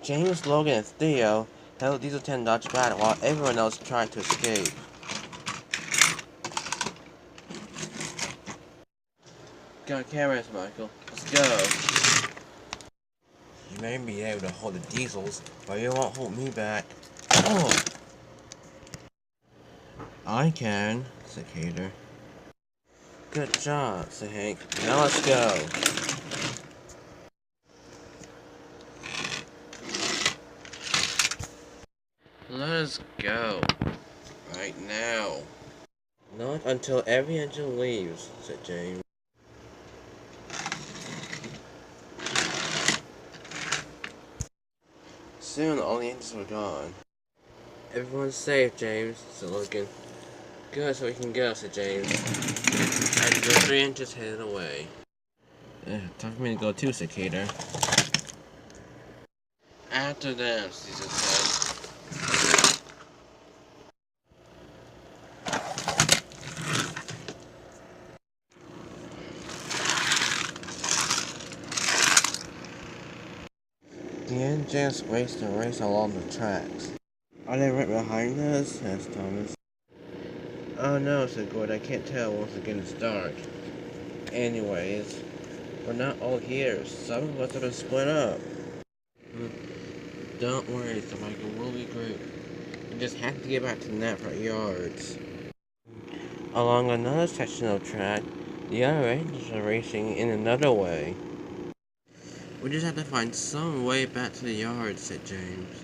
James, Logan, and Theo held Diesel 10 dodge battle while everyone else tried to escape. Got cameras, Michael. Let's go. You may be able to hold the Diesels, but you won't hold me back. Oh! I can, said Hader. Good job, said Hank. Now let's go. Let us go. Right now. Not until every engine leaves, said James. Soon all the engines were gone. Everyone's safe, James, said Logan. Good, so we can go, said James. And the 3 engines headed away. Time for me to go too, said Hader. After them, Caesar said. The engines raced and raced along the tracks. Are they right behind us? Asked Thomas. Oh no, said Gord, I can't tell once again it's dark. Anyways, we're not all here. Some of us have been split up. Don't worry, said Michael, we'll regroup. We just have to get back to the Knapford Yards. Along another section of track, the other engines are racing in another way. We just have to find some way back to the yard, said James.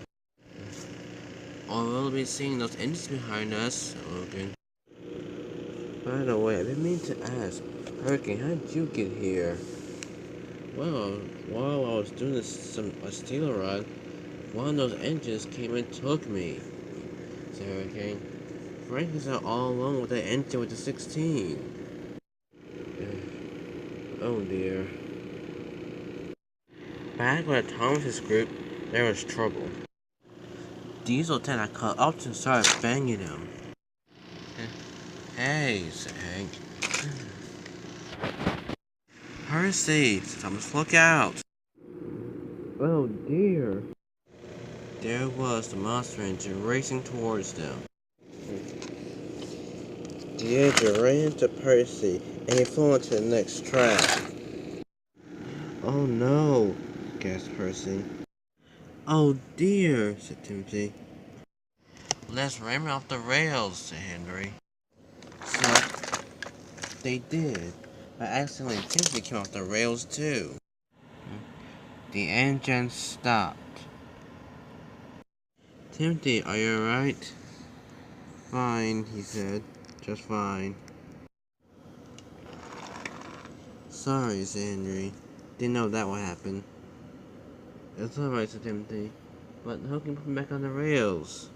Or we'll be seeing those engines behind us, said Logan. By the way, I've been meaning to ask, Hurricane, how did you get here? Well, while I was doing a steel run, one of those engines came and took me, said Hurricane. Frank is out all alone with that engine with the 16. Oh dear. Back with Thomas's group, there was trouble. Diesel 10 had caught up and started banging him. Hey, said Hank. Percy, said Thomas, look out. Oh dear. There was the monster engine racing towards them. The engine ran into Percy, and he flew into the next track. Oh no, gasped Percy. Oh dear, said Timothy. Let's ram it off the rails, said Henry. So, they did. But accidentally, Timothy came off the rails too. The engine stopped. Timothy, are you alright? Fine, he said. Just fine. Sorry, said Henry. Didn't know that would happen. It's alright, said Timothy. But who can put me back on the rails?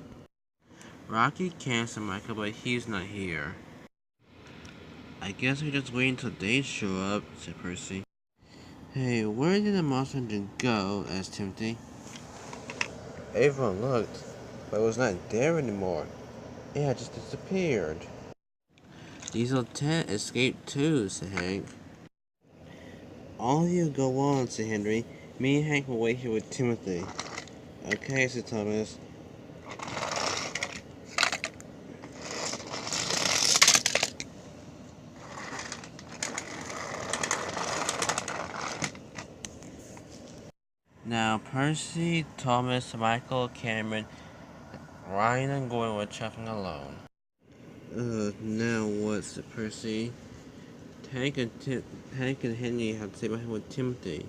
Rocky can, said Michael, but he's not here. I guess we just wait until they show up, said Percy. Hey, where did the monster engine go? Asked Timothy. Everyone looked, but it was not there anymore. It had just disappeared. Diesel 10 escaped too, said Hank. All of you go on, said Henry. Me and Hank will wait here with Timothy. Okay, said Thomas. Now, Percy, Thomas, Michael, Cameron, Ryan, and Gordon were traveling alone. Now what, said Percy? Hank and Henry have to stay behind with Timothy.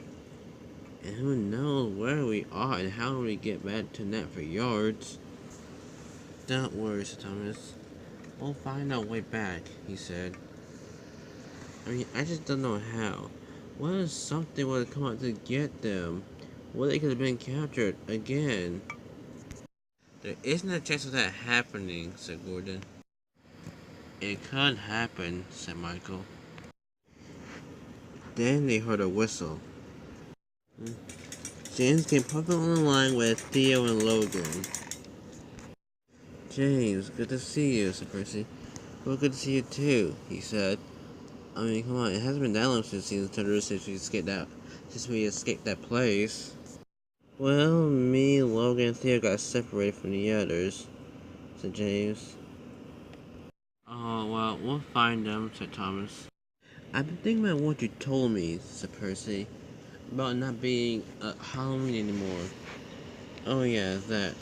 And who knows where we are and how we get back to Knapford Yards. Don't worry, said Thomas. We'll find our way back, he said. I mean, I just don't know how. What if something would have come out to get them? What if they could have been captured again? There isn't a chance of that happening, said Gordon. It could happen, said Michael. Then they heard a whistle. James came puffing on the line with Theo and Logan. James, good to see you, said Percy. Well, good to see you too, he said. I mean, come on, it hasn't been that long since we escaped that place. Well, me, Logan, and Theo got separated from the others, said James. Oh, well, we'll find them, said Thomas. I've been thinking about what you told me, said Percy, about not being Halloween anymore. Oh yeah, that.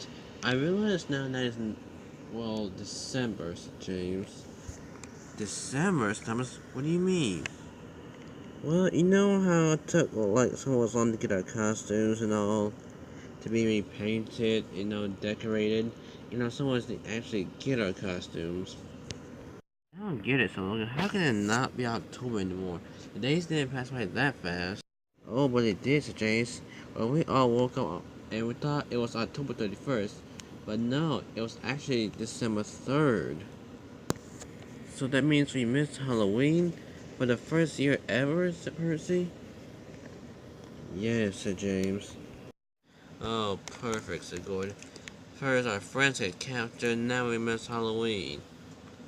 I realize now that it's, well, December, said James. December, Thomas? What do you mean? Well, you know how it took like so long to get our costumes and all to be repainted, decorated. So much to actually get our costumes. I don't get it, so Logan. How can it not be October anymore? The days didn't pass by that fast. Oh, but it did, said James. Well, we all woke up and we thought it was October 31st, but no, it was actually December 3rd. So that means we missed Halloween for the first year ever, said Percy. Yes, said James. Oh, perfect, said Gordon. First, our friends get captured, now we miss Halloween.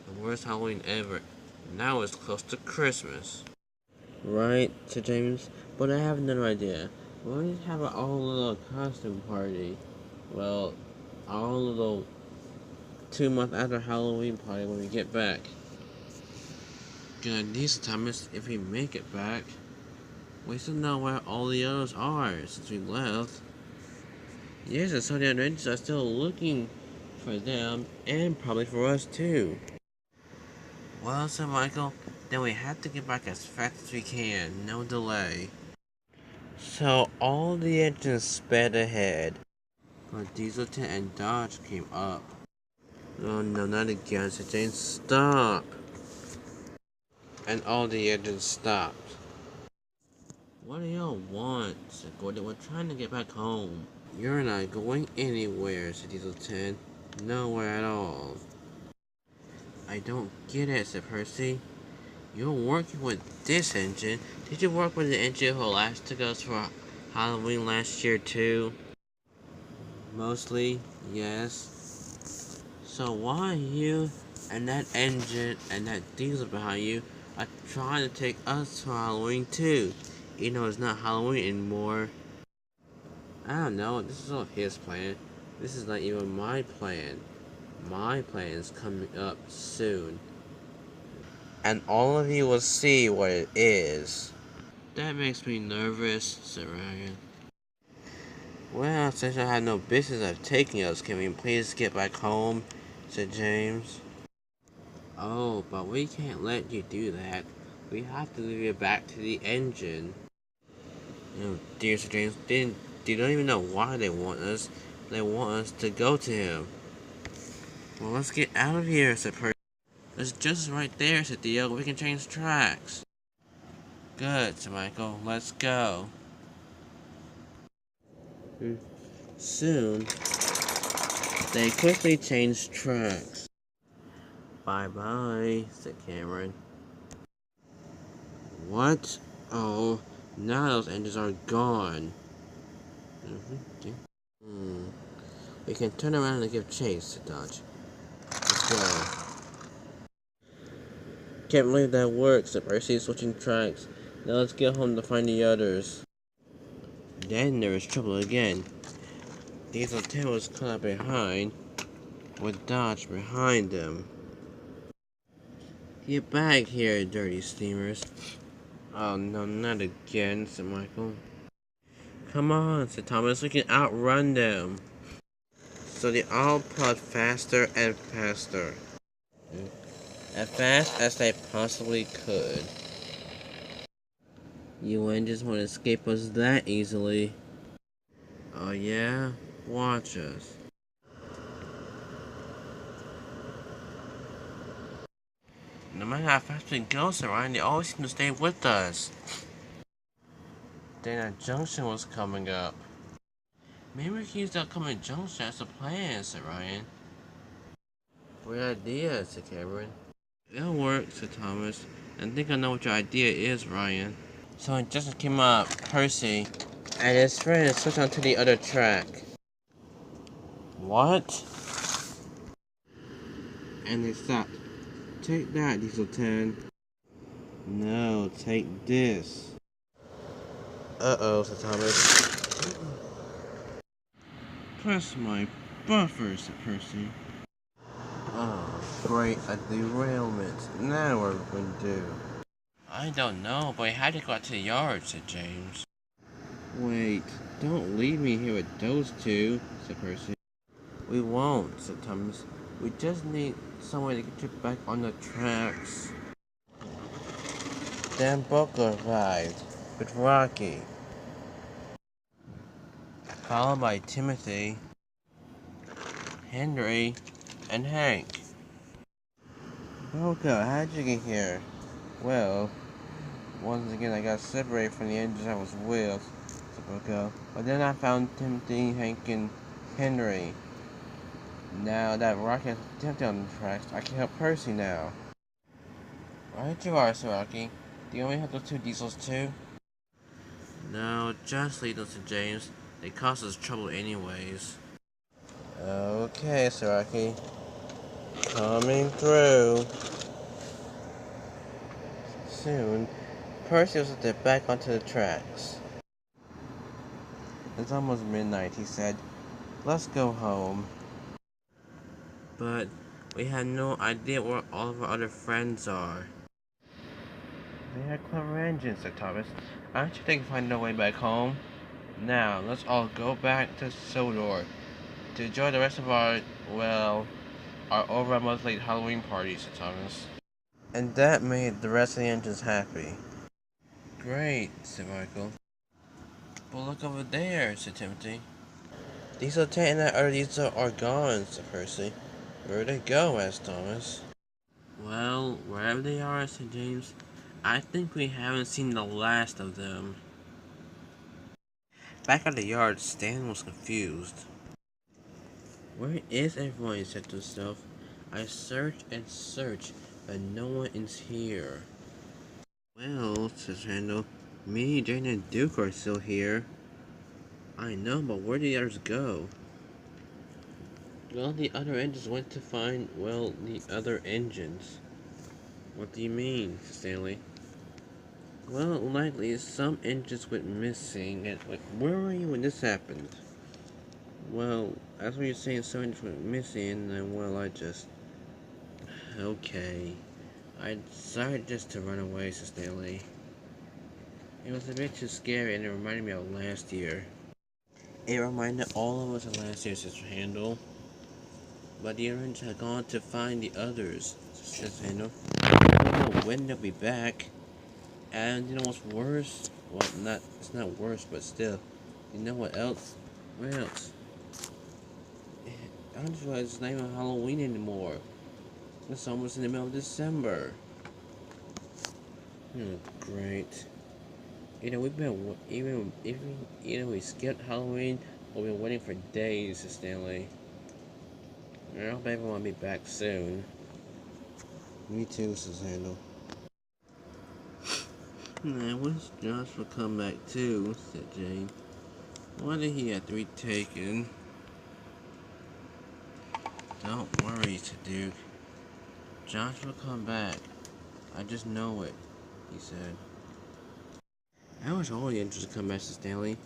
The worst Halloween ever. Now it's close to Christmas. Right, said James. But I have another idea. Why don't we have our own little costume party? Well, our own little 2 month after Halloween party when we get back. Good idea, Thomas, if we make it back. We still know where all the others are since we left. Yes, and so the other agents are still looking for them and probably for us too. Well, said Michael, then we have to get back as fast as we can, no delay. So all the engines sped ahead, but Dieselton and Dodge came up. Oh no, not again, said Jane, stop! And all the engines stopped. What do y'all want? Said Gordon, we're trying to get back home. You're not going anywhere, said Dieselton. Nowhere at all. I don't get it, said Percy. You're working with this engine. Did you work with the engine who last took us for Halloween last year too? Mostly, yes. So why you and that engine and that diesel behind you are trying to take us for Halloween too? It's not Halloween anymore. I don't know, this is all his plan. This is not even my plan. My plan is coming up soon. And all of you will see what it is. That makes me nervous, said Ryan. Well, since I have no business of taking us, can we please get back home? Said James. Oh, but we can't let you do that. We have to leave you back to the engine. Oh dear, said James. They don't even know why they want us. They want us to go to him. Well, let's get out of here, said Percy. It's just right there, said Theo. We can change tracks. Good, said Michael. Let's go. Soon, they quickly changed tracks. Bye-bye, said Cameron. What? Oh, now those engines are gone. We can turn around and give chase, said Dodge. Let's go. Can't believe that works, said Percy, switching tracks. Now let's get home to find the others. Then there was trouble again. Diesel 10 was caught up behind, with Dodge behind them. Get back here, dirty steamers. Oh no, not again, said Michael. Come on, said Thomas, we can outrun them. So they all plowed faster and faster. As fast as they possibly could. You engines won't escape us that easily. Oh yeah? Watch us. No matter how fast we go, Sir Ryan, they always seem to stay with us. Then a junction was coming up. Maybe we can use the upcoming junction as a plan, said Ryan. Great idea, said Cameron. It'll work, said Thomas. I think I know what your idea is, Ryan. So it just came up, Percy, and his friend switched onto the other track. What? And they stopped. Take that, Diesel 10. No, take this. Uh-oh, said Thomas. Press my buffer, said Percy. Oh, great, a derailment. Now what are we going to do? I don't know, but I had to go out to the yard, said James. Wait, don't leave me here with those two, said Percy. We won't, said Thomas. We just need some way to get you back on the tracks. Then both arrived with Rocky, followed by Timothy, Henry, and Hank. Boco, how'd you get here? Well, once again I got separated from the engines I was with, said Boco. But then I found Timothy, Hank, and Henry. Now that Rocky has Timothy on the tracks, I can help Percy now. Right you are, Sir Rocky. Do you only have those two diesels too? No, just leave them to James. They cause us trouble anyways. Okay, Sir Rocky. Coming through. Soon, Percy was lifted back onto the tracks. It's almost midnight, he said. Let's go home. But we have no idea where all of our other friends are. They have clever engines, said Thomas. Aren't you think find no way back home? Now, let's all go back to Sodor to enjoy the rest of our over a month late Halloween party, said Thomas. And that made the rest of the engines happy. Great, said Michael. But look over there, said Timothy. Diesel 10 and that other diesel are gone, said Percy. Where'd they go? Asked Thomas. Well, wherever they are, said James, I think we haven't seen the last of them. Back at the yard, Stan was confused. Where is everyone? He said to himself. I search and search, but no one is here. Well, says Randall, me, Jane, and Duke are still here. I know, but where did the others go? Well, the other engines went to find, the other engines. What do you mean, Stanley? Well, likely some engines went missing, and where were you when this happened? Well, as when you're saying some engines went missing, and I just... Okay. I decided just to run away, said Stanley. It was a bit too scary, and it reminded me of last year. It reminded all of us of last year, said Randall. But the orange had gone to find the others, says Randall. I don't know when they'll be back. And you know what's worse? Well, it's not worse, but still. You know what else? What else? I just realized it's not even Halloween anymore. It's almost in the middle of December. Oh, great. We've been, even we skipped Halloween, we've been waiting for days, says Stanley. I hope everyone will be back soon. Me too, says Handel. I wish Josh would come back too, said Jane. Why did he have to be taken? Don't worry, said Duke. Josh will come back. I just know it, he said. I wish all the engines would come back, said Stanley.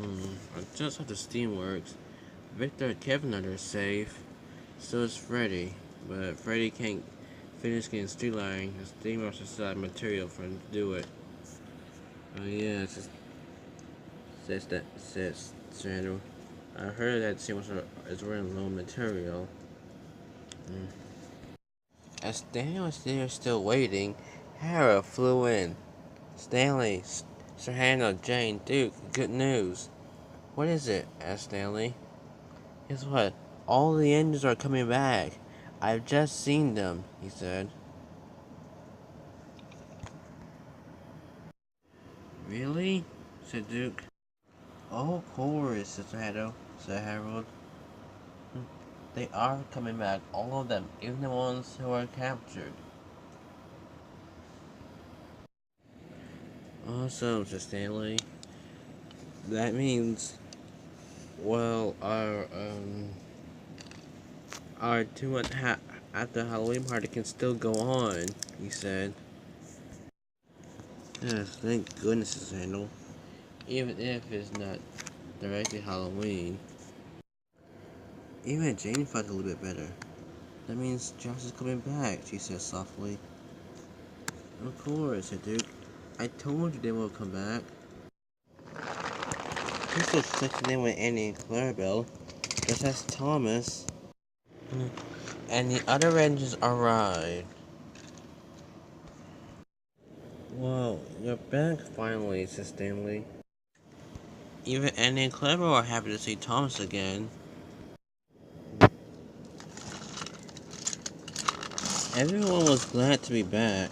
I just hope the steam works. Victor and Kevin are safe. So is Freddy. But Freddy can't finish getting streetlining. The steam master still has material for him to do it. Oh yeah, says Sandra. I heard that steam master is running low on material. As Daniel was there still waiting, Hera flew in. Stanley, Sir Hannah, Jane, Duke, good news. What is it? Asked Stanley. Guess what? All the engines are coming back. I've just seen them, he said. Really? Said Duke. Oh, of course, said Harold. They are coming back, all of them, even the ones who are captured. Awesome, said Stanley. That means, well, our 2 month after Halloween party can still go on, he said. Yes, thank goodness it's handled. Even if it's not directly Halloween. Even Jane felt a little bit better. That means Josh is coming back, she said softly. Of course, said Duke. I told you they will come back. Crystal's checking in with Annie and Clarabelle, just as Thomas and the other Rangers arrived. Whoa, you're back finally, said Stanley. Even Annie and Clarabelle are happy to see Thomas again. Everyone was glad to be back.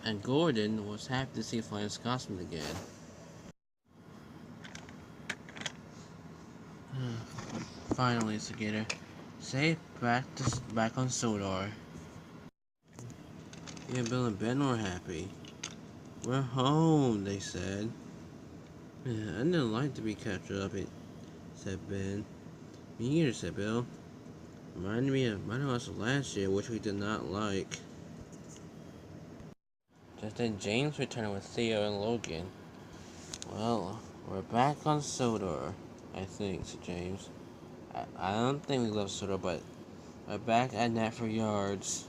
And Gordon was happy to see Flying Scotsman again. Finally, Sagita. Safe back on Sodor. Yeah, Bill and Ben were happy. We're home, they said. Yeah, I didn't like to be captured up, said Ben. Me either, said Bill. Reminded me of us last year, which we did not like. Just then James returned with Theo and Logan. Well, we're back on Sodor, I think, said James. I don't think we left Sodor, but we're back at Natford Yards.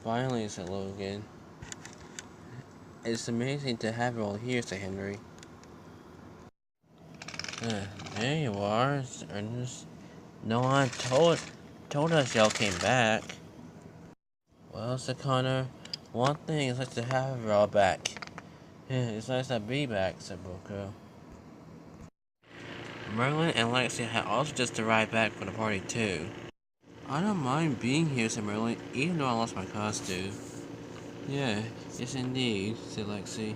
Finally, said Logan. It's amazing to have you all here, said Henry. There you are, said Ernest. No one told us y'all came back. Well, said Connor, one thing is nice to have you all back. It's nice to be back, said Boko. Merlin and Lexi had also just arrived back from the party too. I don't mind being here, said Merlin, even though I lost my costume. Yeah, yes indeed, said Lexi.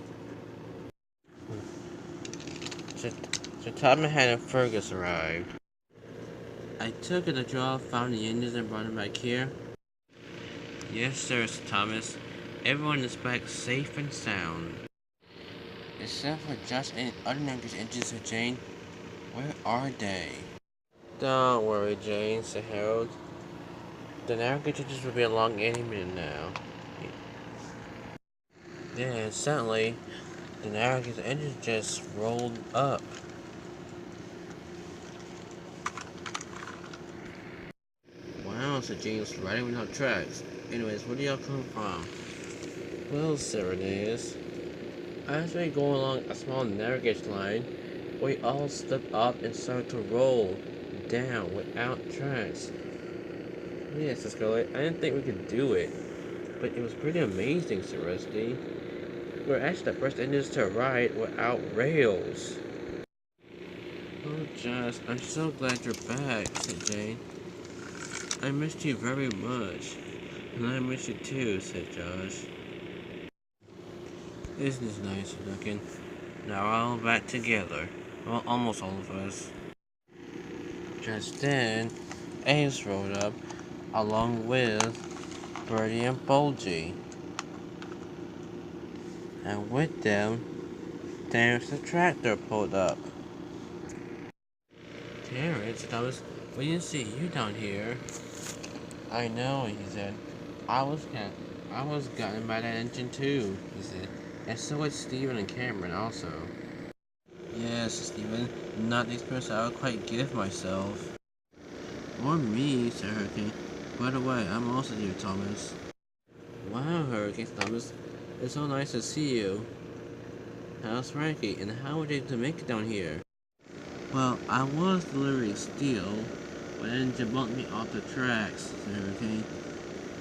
So Tom and Hannah Fergus arrived. I took it to draw, found the engines and brought them back here. Yes, sir, said Thomas. Everyone is back safe and sound. Except for Josh and other Navigator engines, said Jane. Where are they? Don't worry, Jane, said Harold. The Navigator engines will be along any minute now. Yeah, suddenly, the Navigator engine just rolled up. Wow, said James, riding without tracks. Anyways, where do y'all come from? Well, said Reneus, as we go along a small navigation line, we all stepped up and started to roll down without tracks. Yes, said Scarlet, I didn't think we could do it, but it was pretty amazing, said Rusty. We're actually the first engines to ride without rails. Oh, Josh, I'm so glad you're back, said Jane. I missed you very much. And I miss you too, said Josh. Isn't this nice, Duncan? Now we're all back together. Well, almost all of us. Just then, Ace rode up, along with Bertie and Bulgy. And with them, Terrence the tractor pulled up. Terrence, Thomas, we didn't see you down here. I know, he said. I was gotten by that engine too, he said. And so was Steven and Cameron also. Yes, Steven, not the experience I would quite give myself. Or me, said Hurricane. By the way, I'm also here, Thomas. Wow, Hurricane Thomas. It's so nice to see you. How's Frankie, and how were you able to make it down here? Well, I was delivering steel, but then engine bumped me off the tracks, said Hurricane.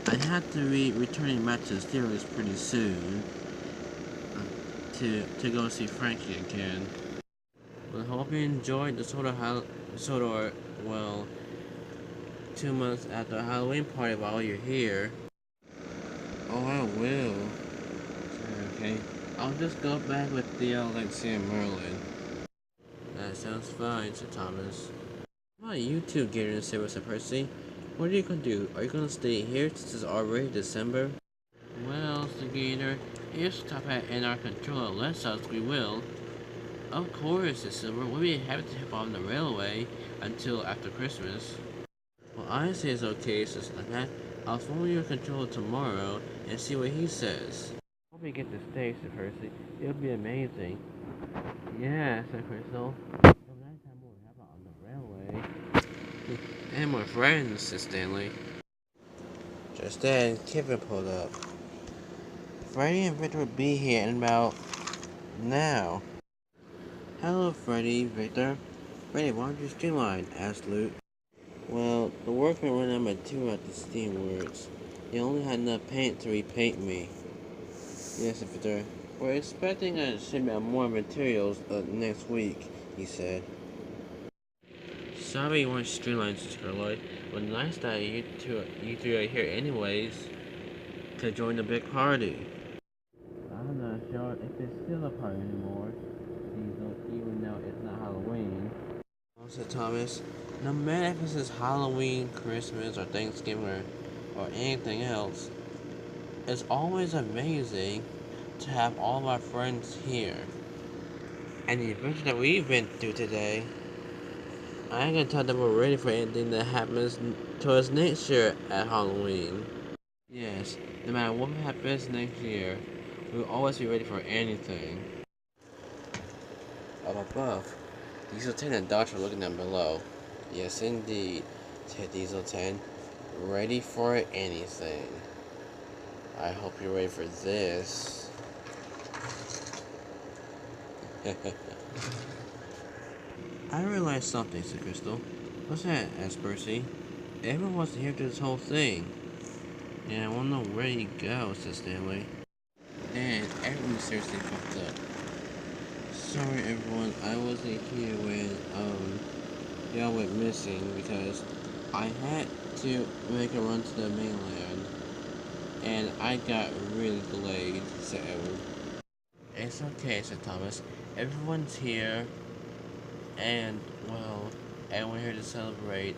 I had to be returning back to the steerage pretty soon to go see Frankie again. Well, I hope you enjoyed the well, 2 months after the Halloween party while you're here. Oh, I will. Okay. I'll just go back with Theo, Lexi, and Merlin. That sounds fine, said Thomas. How about you two, Gator and Sarah, said Percy? What are you gonna do? Are you gonna stay here since it's already December? Well, said Gator, if Stop and our controller lets us, we will. Of course, said Silver. We'll be happy to help on the railway until after Christmas. Well, I say it's okay, said Snaphat. I'll phone your controller tomorrow and see what he says. Hope we get to stay, said Percy. It'll be amazing. Yeah, said Crystal. So next time we'll have it on the railway. And more friends, said Stanley. Just then, Kevin pulled up. Freddy and Victor will be here in about now. Hello, Freddy, Victor. Freddy, why don't you streamline? Asked Luke. Well, the workman ran out of material at the steamworks. He only had enough paint to repaint me. Yes, Victor. We're expecting a shipment of more materials next week, he said. Sorry you weren't streamlined, Sister Lloyd, but nice that you two are here anyways to join the big party. I'm not sure if it's still a party anymore, Diesel, even though it's not Halloween. Said Thomas. No matter if it's Halloween, Christmas, or Thanksgiving, or anything else, it's always amazing to have all of our friends here. And the adventure that we've been through today, I ain't gonna tell them we're ready for anything that happens to us next year at Halloween. Yes, no matter what happens next year, we'll always be ready for anything. Up above, Diesel 10 and Dodge are looking down below. Yes, indeed, said Diesel 10. Ready for anything. I hope you're ready for this. I realized something, said Crystal. What's that? Asked Percy. Everyone wants to hear this whole thing. Yeah, I wanna know where he goes, said Stanley. And everyone seriously fucked up. Sorry everyone, I wasn't here when y'all went missing because I had to make a run to the mainland and I got really delayed, said Edward. It's okay, said Thomas. Everyone's here and well, and we're here to celebrate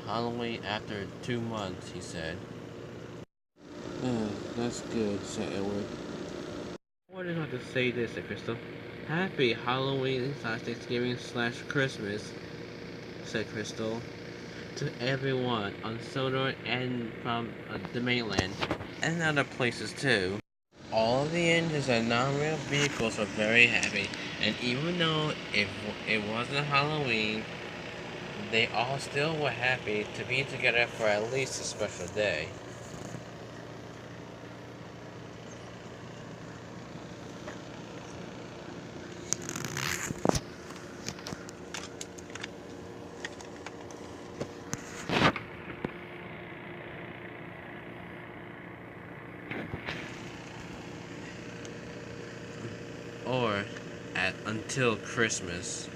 Halloween after 2 months, he said. That's good, said Edward. I didn't have to say this, said Crystal. Happy Halloween / Thanksgiving / Christmas, said Crystal. To everyone on Sodor and from the mainland, and other places too. All of the engines and non-real vehicles were very happy, and even though it wasn't Halloween, they all still were happy to be together for at least a special day. Or until Christmas.